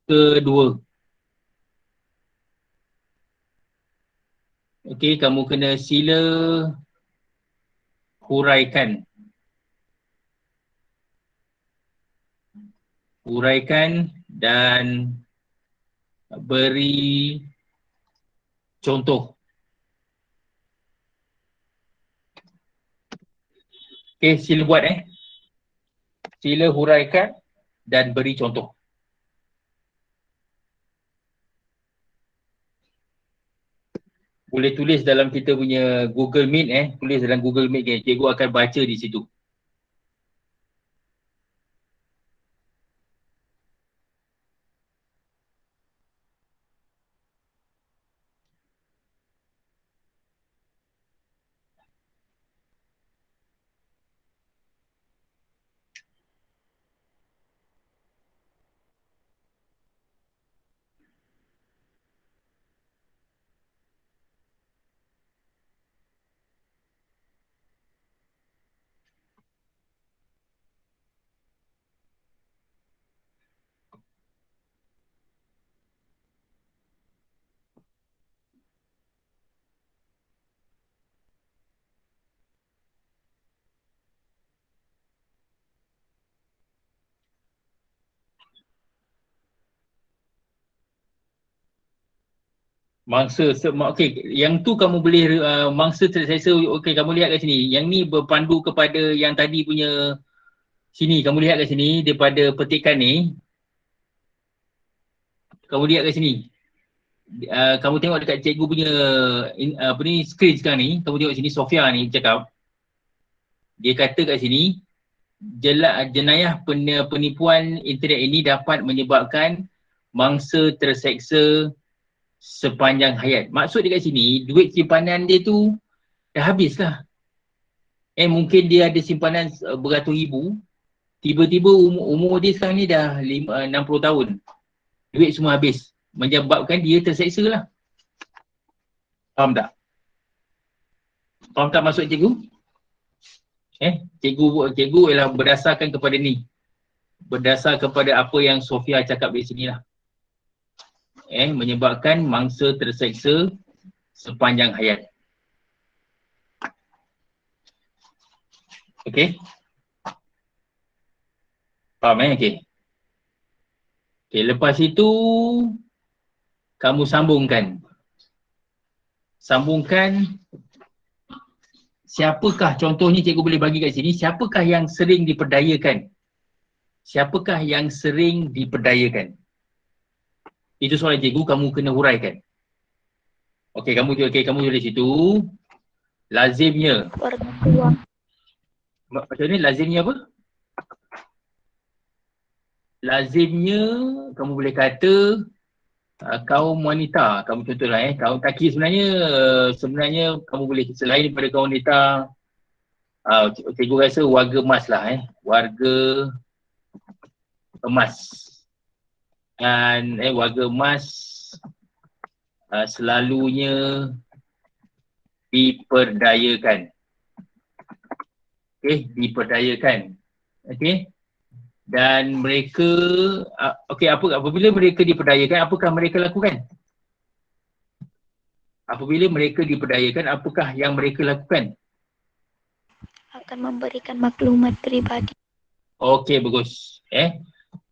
kedua. Okey, kamu kena sila huraikan. Huraikan dan beri contoh. Okey, sila buat Sila huraikan dan beri contoh. Boleh tulis dalam kita punya Google Meet tulis dalam Google Meet cikgu akan baca di situ. Okey, yang tu kamu boleh mangsa terseksa. Okey, kamu lihat kat sini. Yang ni berpandu kepada yang tadi punya sini. Kamu lihat kat sini daripada petikan ni. Kamu lihat kat sini. Kamu tengok dekat cikgu punya screen sekarang ni. Kamu tengok sini Sofia ni cakap. Dia kata kat sini, jenayah penipuan internet ini dapat menyebabkan mangsa terseksa sepanjang hayat. Maksud dia kat sini, duit simpanan dia tu dah habis lah. Mungkin dia ada simpanan beratus ribu, tiba-tiba umur dia sekarang ni dah 60 tahun. Duit semua habis. Menyebabkan dia terseksa lah. Faham tak? Faham tak maksud cikgu? Cikgu ialah berdasarkan kepada ni. Berdasar kepada apa yang Sofia cakap di sini lah. Menyebabkan mangsa terseksa sepanjang hayat. Okey? Faham okey. Okey, lepas itu kamu sambungkan. Siapakah, contohnya cikgu boleh bagi kat sini, siapakah yang sering diperdayakan? Siapakah yang sering diperdayakan? Itu soalan cikgu, kamu kena huraikan. Okey, kamu tulis situ. Lazimnya. Orang tua. Macam ni lazimnya apa? Lazimnya kamu boleh kata kaum wanita. Kamu contohlah kaum lelaki sebenarnya kamu boleh selain daripada kaum wanita, cikgu rasa warga emas lah warga emas. Dan warga emas selalunya diperdayakan. Diperdayakan. Dan mereka, apabila mereka diperdayakan, apakah mereka lakukan? Apabila mereka diperdayakan, apakah yang mereka lakukan? Akan memberikan maklumat pribadi. Okey, bagus.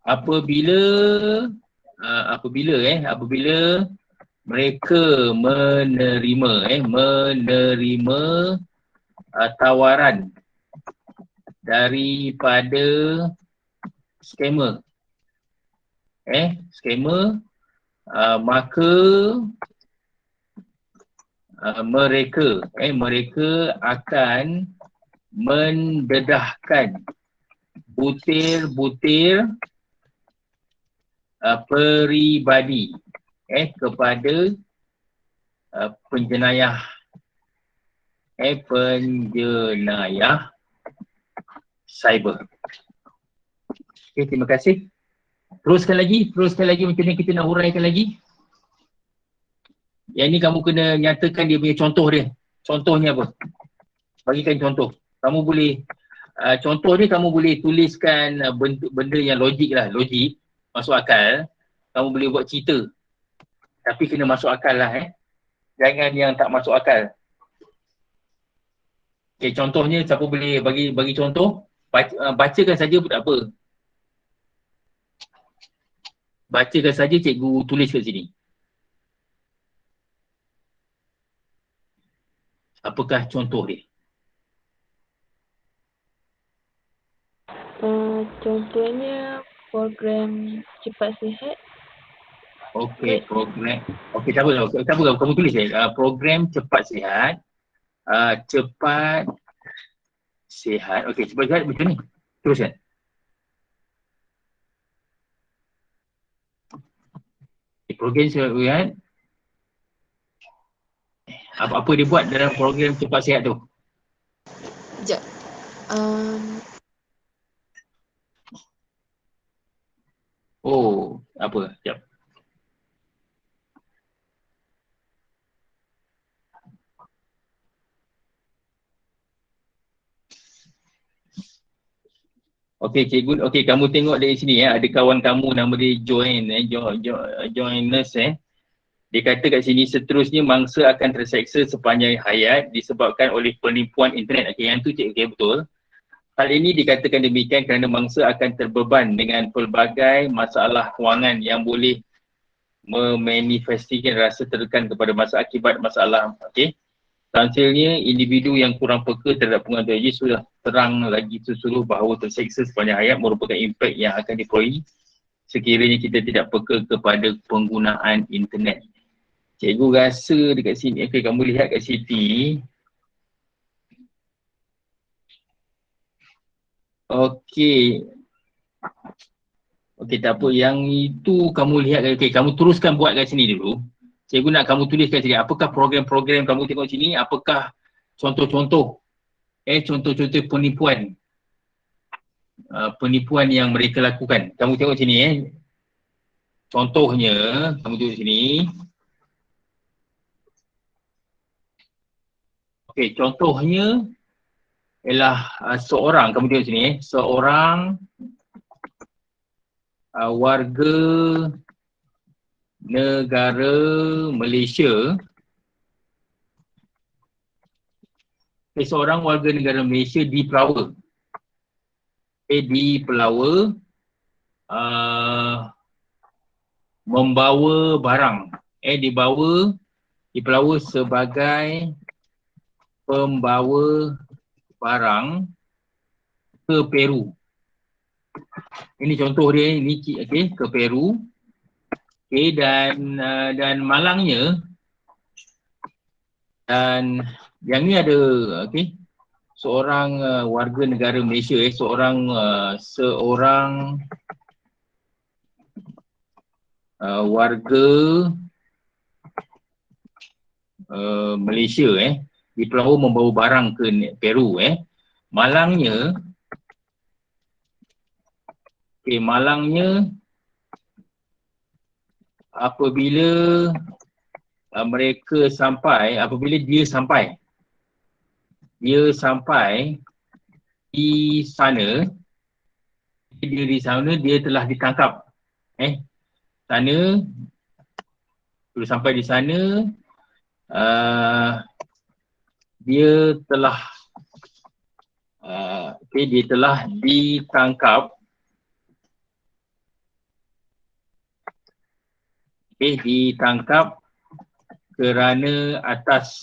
Apabila mereka menerima tawaran daripada scammer, maka mereka akan mendedahkan butir-butir peribadi kepada penjenayah cyber. Okey, terima kasih. Teruskan lagi macam ni kita nak huraikan lagi. Yang ni kamu kena nyatakan dia punya contoh dia. Contohnya apa? Bagikan contoh. Kamu boleh contoh ni kamu boleh tuliskan benda yang logik lah, logik, masuk akal. Kamu boleh buat cerita. Tapi kena masuk akal lah Jangan yang tak masuk akal. Okay, contohnya siapa boleh bagi contoh? Bacakan saja pun tak apa. Bacakan saja, cikgu tulis kat sini. Apakah contoh dia? Contohnya program Cepat Sihat. Okey, program. Okey, tak apa, kamu tulis program Cepat Sihat. Cepat Sihat. Okey, Cepat Sihat macam ni. Teruskan. Program Cepat Sihat. Apa dia buat dalam program Cepat Sihat tu? Sekejap. Apa? Sekejap. Okey, cikgu. Okey, kamu tengok dari sini ada kawan kamu nama dia Joiners Dia kata kat sini seterusnya mangsa akan terseksa sepanjang hayat disebabkan oleh penipuan internet. Okey, yang tu cikgu betul. Hal ini dikatakan demikian kerana mangsa akan terbeban dengan pelbagai masalah kewangan yang boleh memanifestikan rasa tertekan kepada masa akibat masalah. Okey. Tampilnya individu yang kurang peka terhadap penggunaan teknologi sudah terang lagi tersuruh bahawa terseksa sepanjang hayat merupakan impak yang akan diperoleh sekiranya kita tidak peka kepada penggunaan internet. Cikgu rasa dekat sini, okay, kamu lihat kat sini. Okey. Okey, tak apa. Yang itu kamu lihat, okay, kamu teruskan buat kat sini dulu. Cikgu nak kamu tulis kat sini, apakah program-program kamu tengok sini, apakah contoh-contoh, contoh-contoh penipuan. Penipuan yang mereka lakukan. Kamu tengok sini contohnya, kamu tengok sini. Okey, contohnya ialah seorang, kamu tengok sini seorang warga negara Malaysia. Seorang warga negara Malaysia dipelawa. Dipelawa membawa barang. Dipelawa sebagai pembawa barang ke Peru. Ini contoh dia, ini okay, ke Peru. Okay, dan malangnya, dan yang ni ada, okay, seorang warga negara Malaysia, seorang warga Malaysia dipelawa membawa barang ke Peru. Malangnya, malangnya apabila dia sampai di sana, dia telah ditangkap. Bila sampai di sana, dia telah ditangkap. Ditangkap kerana atas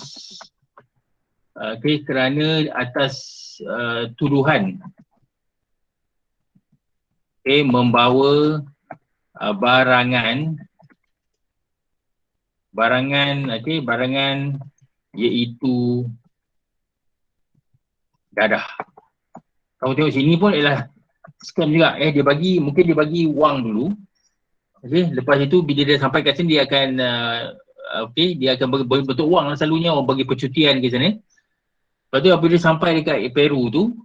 tuduhan membawa barangan iaitu dadah. Kamu tengok sini pun ialah scam juga. Mungkin dia bagi wang dulu. Lepas itu bila dia sampai kat sini, dia akan dia akan bentuk wang lah, selalunya orang bagi percutian ke sana. Lepas tu apabila dia sampai dekat Peru tu,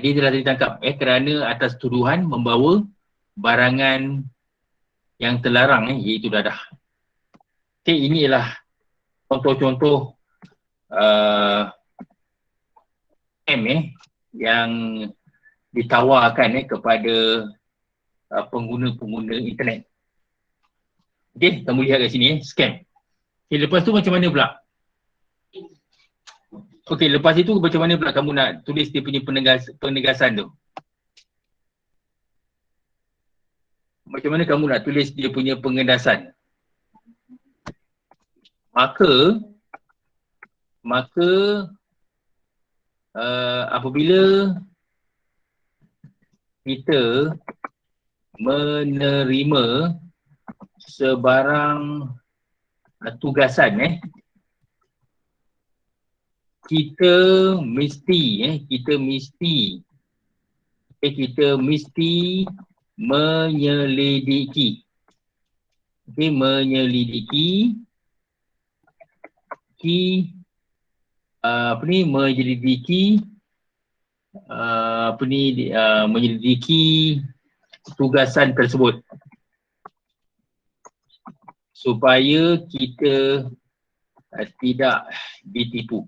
dia telah ditangkap kerana atas tuduhan membawa barangan yang terlarang iaitu dadah. Ini ialah contoh-contoh yang ditawarkan kepada pengguna-pengguna internet. Okey, kamu lihat kat sini scam. Okey, lepas tu macam mana pula? Okey, lepas itu macam mana pula kamu nak tulis dia punya penegasan tu? Macam mana kamu nak tulis dia punya pengedasan? Maka apabila kita menerima sebarang tugasan, kita mesti menyelidiki. Menyelidiki tugasan tersebut supaya kita tidak ditipu.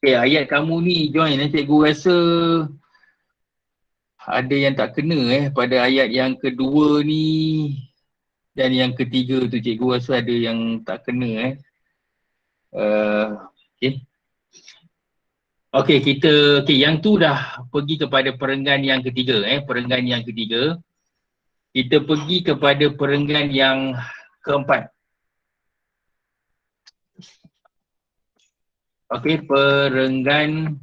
Ayat kamu ni join, cikgu rasa ada yang tak kena pada ayat yang kedua ni dan yang ketiga tu, cikgu rasa ada yang tak kena. Okey, yang tu dah pergi kepada perenggan yang ketiga, perenggan yang ketiga. Kita pergi kepada perenggan yang keempat. Okey, perenggan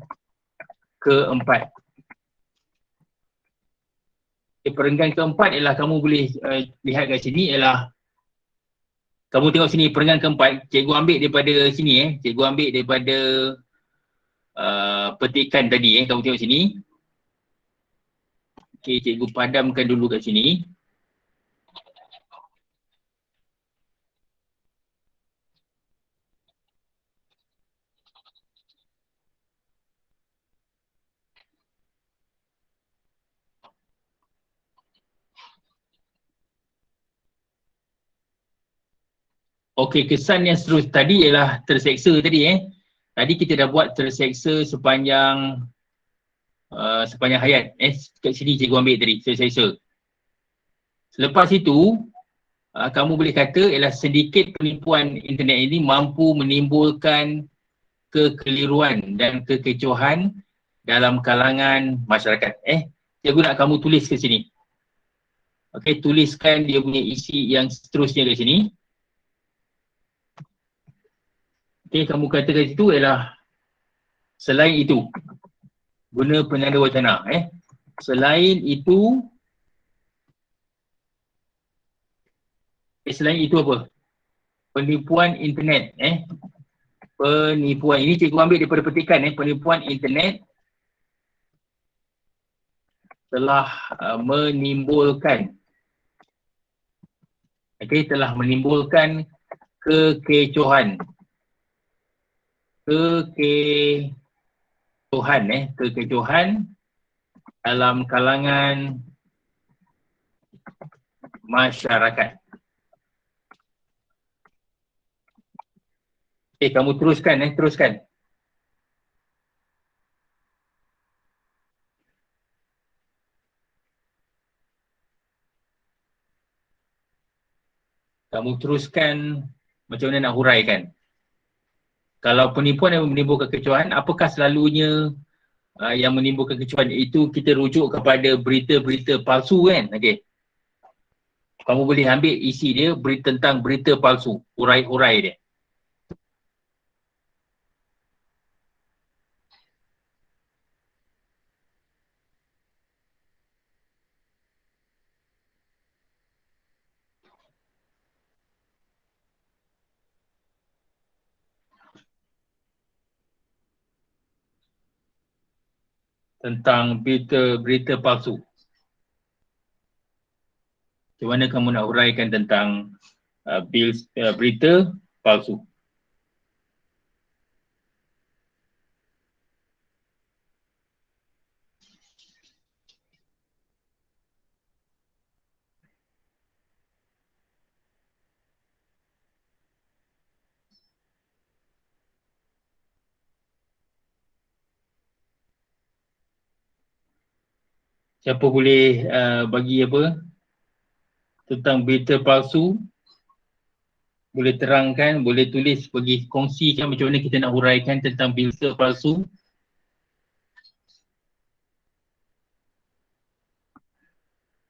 keempat. Perenggan keempat ialah kamu boleh lihat kat sini ialah kamu tengok sini perenggan keempat, cikgu ambil daripada sini cikgu ambil daripada petikan tadi kamu tengok sini. Okey, cikgu padamkan dulu kat sini. Okey, kesan yang seterusnya tadi ialah terseksa tadi Tadi kita dah buat terseksa sepanjang hayat. Kat sini cikgu ambil tadi, terseksa. Selepas itu, kamu boleh kata ialah sedikit penipuan internet ini mampu menimbulkan kekeliruan dan kekecohan dalam kalangan masyarakat. Cikgu nak kamu tulis ke sini. Okey, tuliskan dia punya isi yang seterusnya kat sini. Okey, kamu katakan situ ialah selain itu. Guna penanda wacana. Selain itu, selain itu apa? Penipuan internet. Penipuan. Ini cikgu ambil daripada petikan. Penipuan internet telah menimbulkan. Telah menimbulkan kekecohan. Kekecohan dalam kalangan masyarakat. Kamu teruskan. Teruskan. Kamu teruskan macam mana nak huraikan. Kalau penipuan yang menimbulkan kekecohan, apakah selalunya yang menimbulkan kekecohan itu kita rujuk kepada berita-berita palsu kan? Okey. Kamu boleh ambil isi dia tentang berita palsu, hurai-hurai dia. Tentang berita palsu. Macam mana kamu nak huraikan tentang berita palsu? Siapa boleh bagi apa tentang berita palsu? Boleh terangkan, boleh tulis, bagi kongsikan macam mana kita nak huraikan tentang berita palsu.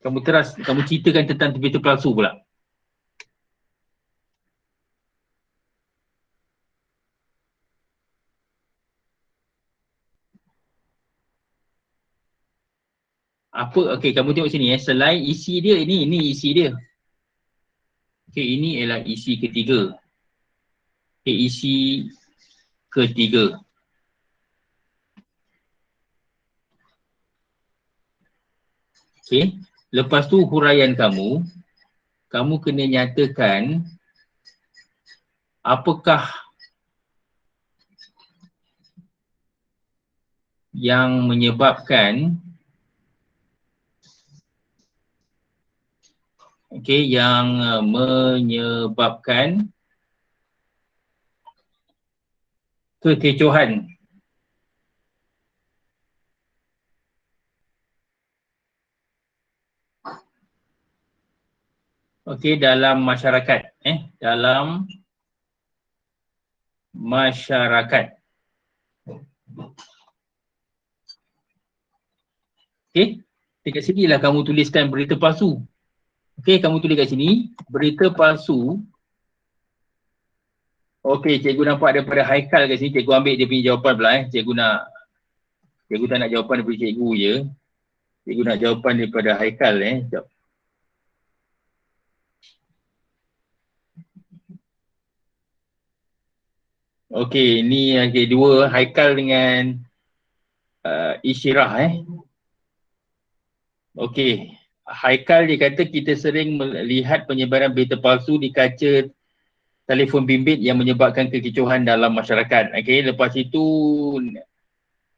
Kamu ceritakan tentang berita palsu pula. Okey, kamu tengok sini selain isi dia, ini isi dia. Okey, ini ialah isi ketiga. Okey, isi ketiga. Okey, lepas tu huraian kamu kena nyatakan apakah yang menyebabkan menyebabkan kekecohan. Okey, dalam masyarakat. Dalam masyarakat. Okey, dekat sini lah kamu tuliskan berita palsu. Okey, kamu tulis kat sini, berita palsu. Okey, cikgu nampak daripada Haikal kat sini, cikgu ambil dia punya jawapan pula Cikgu tak nak jawapan daripada cikgu je. Cikgu nak jawapan daripada Haikal Sekejap. Okey, ni dua Haikal dengan Isyirah Okey, Haikal dia kata kita sering melihat penyebaran berita palsu di kaca telefon bimbit yang menyebabkan kekicauan dalam masyarakat. Okey, lepas itu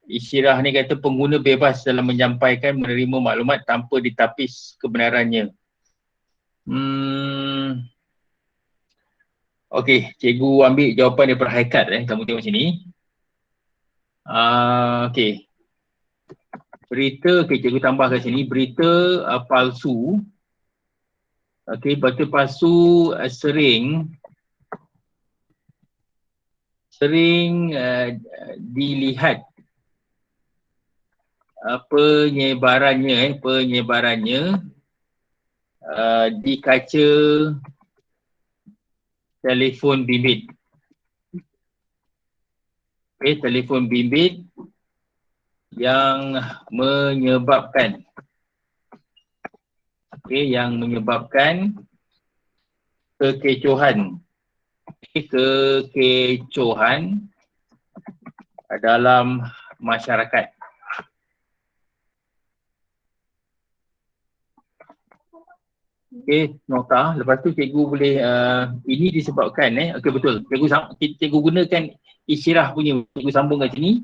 Isyirah ni kata pengguna bebas dalam menyampaikan menerima maklumat tanpa ditapis kebenarannya. Okey, cikgu ambil jawapan daripada Haikal kamu tengok sini. Okey. Berita, cikgu tambah kat sini, berita palsu. Okey, berita palsu sering dilihat penyebarannya di kaca telefon bimbit. Okey, telefon bimbit yang menyebabkan kekecauan dalam masyarakat. Okey, nota. Lepas tu cikgu boleh ini disebabkan okey betul. Cikgu gunakan Isyirah punya, cikgu sambung kat sini.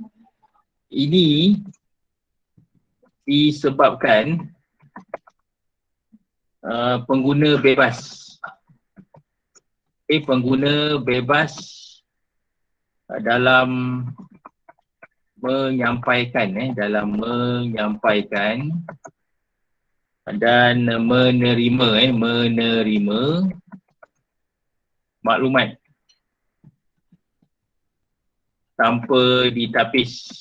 Ini disebabkan pengguna bebas. Pengguna bebas dalam menyampaikan dan menerima maklumat tanpa ditapis.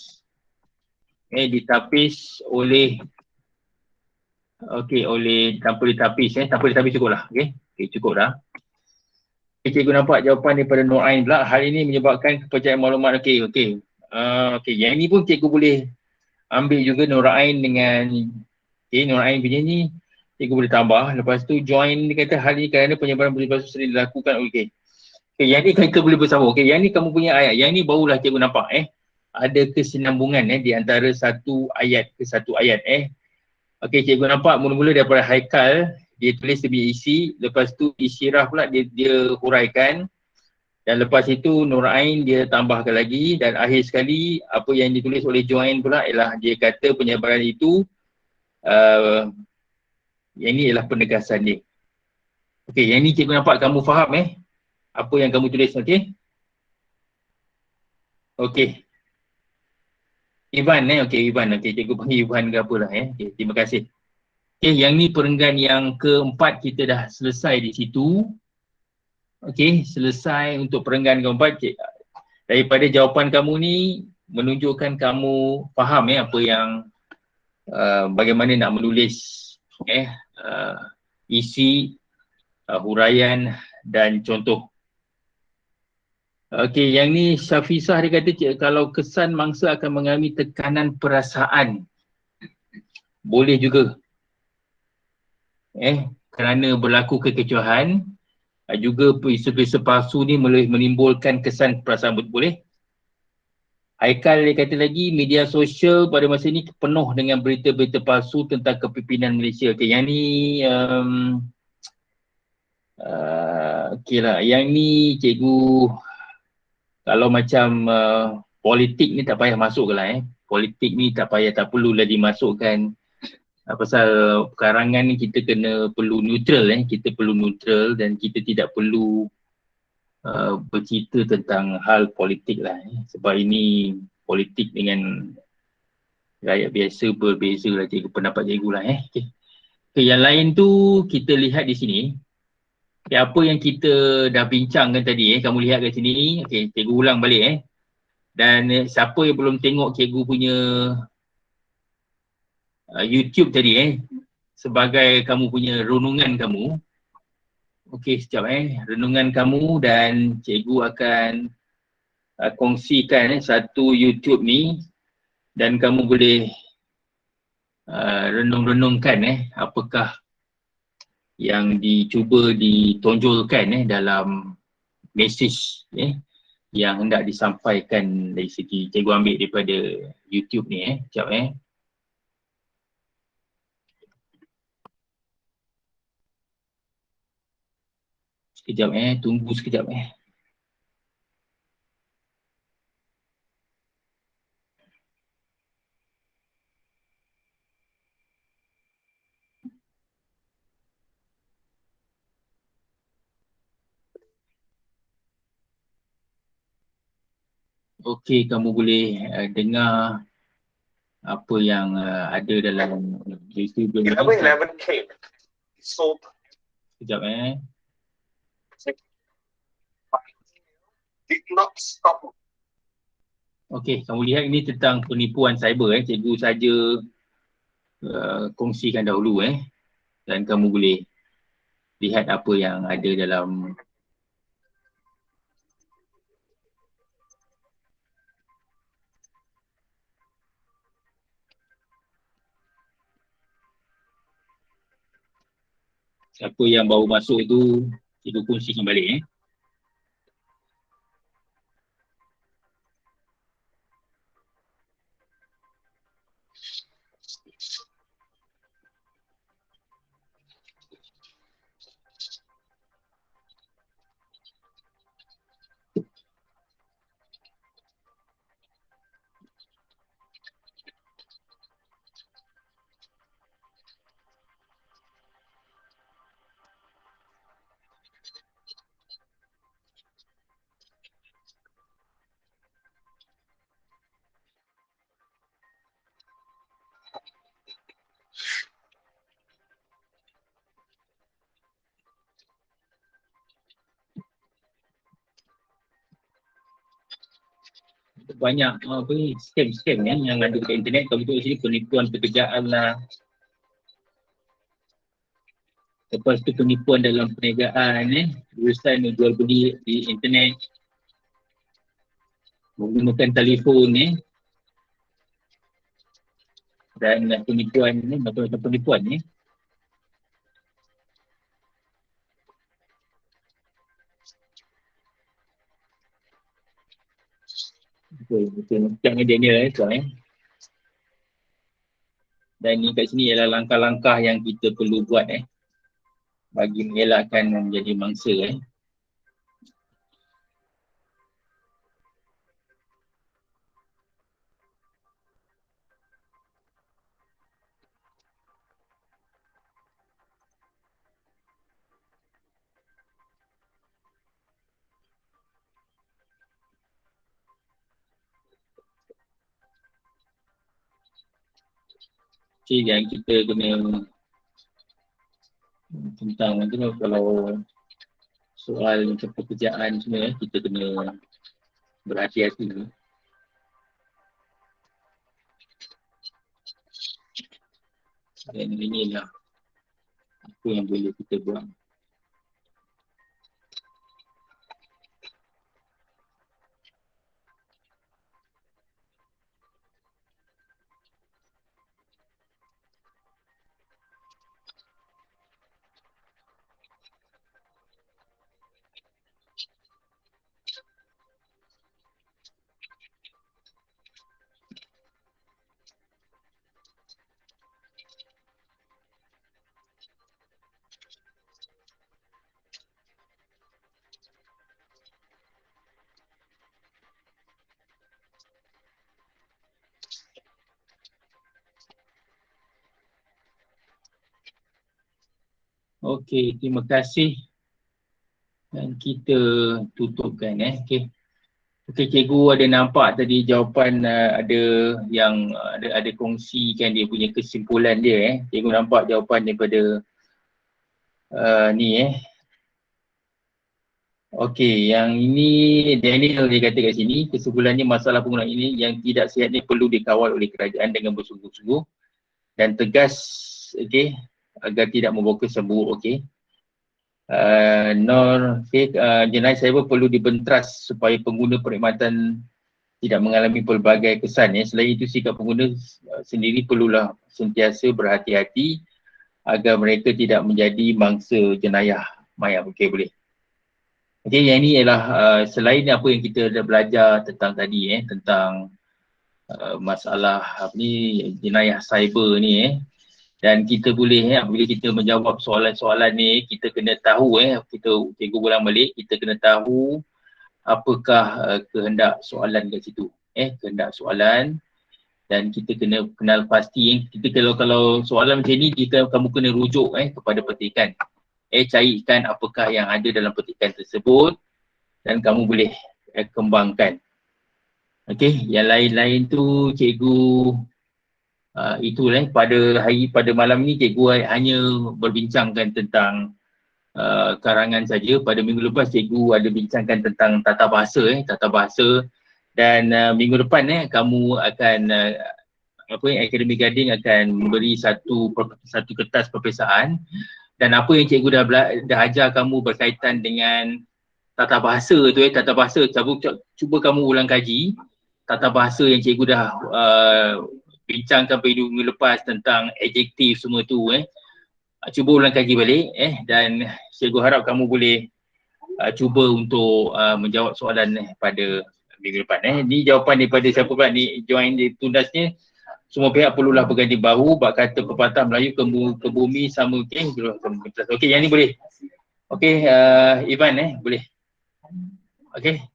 Ditapis oleh tanpa ditapis cukuplah. Okey, cukup dah. Cikgu nampak jawapan daripada Nur Ain pula. Hal ini menyebabkan kepercayaan maklumat. Okey, yang ini pun cikgu boleh ambil juga Nur Ain dengan Nur Ain punya ni cikgu boleh tambah. Lepas tu join dia kata hal ini kerana penyebaran berita palsu sering dilakukan. Okey, yang ni kita boleh bersambung. Okey, yang ni kamu punya ayat. Yang ni barulah cikgu nampak ada kesinambungan di antara satu ayat ke satu ayat Okey, cikgu nampak mula-mula daripada Haikal dia tulis dia punya isi, lepas tu Isyirah pula dia huraikan, dan lepas itu Nur Ain dia tambahkan lagi, dan akhir sekali apa yang ditulis oleh Join pula ialah dia kata penyebaran itu yang ni ialah penegasan dia. Okey, yang ni cikgu nampak kamu faham apa yang kamu tulis. Okey. Okey. Ivan Ivan. Okey, cikgu panggil Ivan ke apalah Okey, terima kasih. Okey, yang ni perenggan yang keempat kita dah selesai di situ. Okey, selesai untuk perenggan keempat. Daripada jawapan kamu ni menunjukkan kamu faham apa yang bagaimana nak menulis isi, huraian dan contoh. Okey, yang ni Syafisah dia kata kalau kesan mangsa akan mengalami tekanan perasaan. Boleh juga. Kerana berlaku kekecauan, juga berita palsu ni menimbulkan kesan perasaan. Boleh. Haikal dia kata lagi media sosial pada masa ni penuh dengan berita-berita palsu tentang kepimpinan Malaysia. Okey, yang ni okeylah, yang ni cikgu kalau macam politik ni tak payah masuk lah politik ni tak perlulah dimasukkan. Pasal karangan ni kita perlu neutral kita perlu neutral dan kita tidak perlu bercerita tentang hal politik lah sebab ini politik dengan rakyat biasa berbeza lah pendapat cikgu lah Okay, yang lain tu kita lihat di sini. Apa yang kita dah bincangkan tadi kamu lihat kat sini. Okey, cikgu ulang balik Dan siapa yang belum tengok cikgu punya YouTube tadi sebagai kamu punya renungan kamu. Okey, sekejap renungan kamu, dan cikgu akan kongsikan satu YouTube ni, dan kamu boleh renung-renungkan apakah yang dicuba ditonjolkan dalam mesej yang hendak disampaikan dari segi cikgu ambil daripada YouTube ni. Sekejap sekejap tunggu sekejap Okey, kamu boleh dengar apa yang ada dalam YouTube ni. Number 11 came. Sold. Sekejap Did not stop. Okey, kamu lihat ini tentang penipuan cyber cikgu saja kongsikan dahulu dan kamu boleh lihat apa yang ada dalam siapa yang baru masuk tu cikgu kongsikan balik banyak apa ni scam yang ada di internet. Kalau betul sini penipuan pekerjaan lah, lepas tu penipuan dalam perniagaan urusan jual beli di internet menggunakan telefon dan penipuan macam-macam penipuan betul jangan Daniel tuan dan ni kat sini ialah langkah-langkah yang kita perlu buat bagi mengelakkan menjadi mangsa yang kita kena tentang kalau soal macam pekerjaan semua kita kena berhati-hati dan inilah apa yang boleh kita buat. Okey, terima kasih dan kita tutupkan okey. Okey, cikgu ada nampak tadi jawapan ada yang ada kongsikan dia punya kesimpulan dia Cikgu nampak jawapan daripada ni Okey, yang ini Daniel dia kata kat sini, kesimpulannya masalah penggunaan ini yang tidak sihat ni perlu dikawal oleh kerajaan dengan bersungguh-sungguh dan tegas, okey, agar tidak membawa kesan buruk, okey. Jenayah cyber perlu dibentras supaya pengguna perkhidmatan tidak mengalami pelbagai kesan. Selain itu, sikap pengguna sendiri perlulah sentiasa berhati-hati agar mereka tidak menjadi mangsa jenayah maya. Okey, boleh. Okey, yang ini ialah selain apa yang kita dah belajar tentang tadi, tentang masalah jenayah cyber ni, dan kita boleh apabila kita menjawab soalan-soalan ni, kita kena tahu cikgu ulang balik, kita kena tahu apakah kehendak soalan kat situ, kehendak soalan, dan kita kena kenal pasti. Kita kalau soalan macam ni, kamu kena rujuk kepada petikan, carikan apakah yang ada dalam petikan tersebut dan kamu boleh kembangkan. Okey, yang lain-lain tu cikgu itulah pada malam ni cikgu hanya berbincangkan tentang karangan saja. Pada minggu lepas cikgu ada bincangkan tentang tata bahasa, dan minggu depan kamu akan Academic Guarding akan memberi satu kertas peperiksaan, dan apa yang cikgu dah ajar kamu berkaitan dengan tata bahasa tu, tata bahasa, cuba kamu ulang kaji tata bahasa yang cikgu dah bincangkan pada minggu lepas tentang adjektif semua tu. Cuba ulang kaji balik dan cikgu harap kamu boleh cuba untuk menjawab soalan pada minggu depan. Ni jawapan daripada siapa pula ni join di tundasnya. Semua pihak perlulah berganding bahu, bak kata pepatah Melayu, ke bumi sama okey, yang ni boleh. Okey, Ivan boleh. Okey.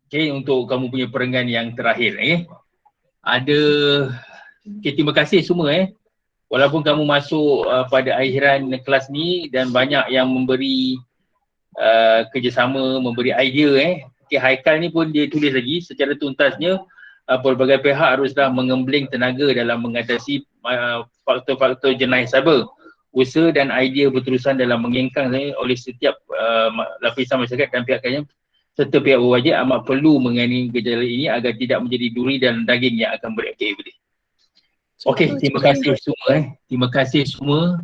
Okey, untuk kamu punya perenggan yang terakhir. Terima kasih semua. Walaupun kamu masuk pada akhiran kelas ni dan banyak yang memberi kerjasama, memberi idea. Okey, Haikal ni pun dia tulis lagi secara tuntasnya, pelbagai pihak haruslah mengembling tenaga dalam mengatasi faktor-faktor jenayah cyber. Usaha dan idea berterusan dalam mengengkang oleh setiap lapisan masyarakat dan pihak kajian serta pihak berwajib amat perlu mengenai gejala ini agar tidak menjadi duri dan daging yang akan bereaksi. Okey, terima kasih semua. Terima kasih semua.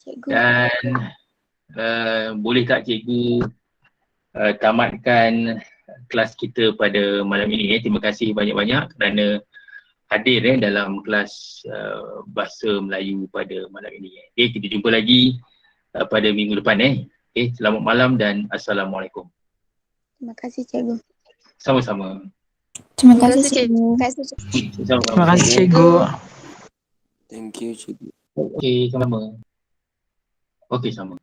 Cikgu. Dan boleh tak cikgu tamatkan kelas kita pada malam ini. Terima kasih banyak-banyak kerana hadir dalam kelas bahasa Melayu pada malam ini. Okey, kita jumpa lagi pada minggu depan. Okey, selamat malam dan Assalamualaikum. Terima kasih cikgu. Sama-sama. Terima kasih cikgu. Terima kasih cikgu. Thank you cikgu. Okey, sama. Okey, sama.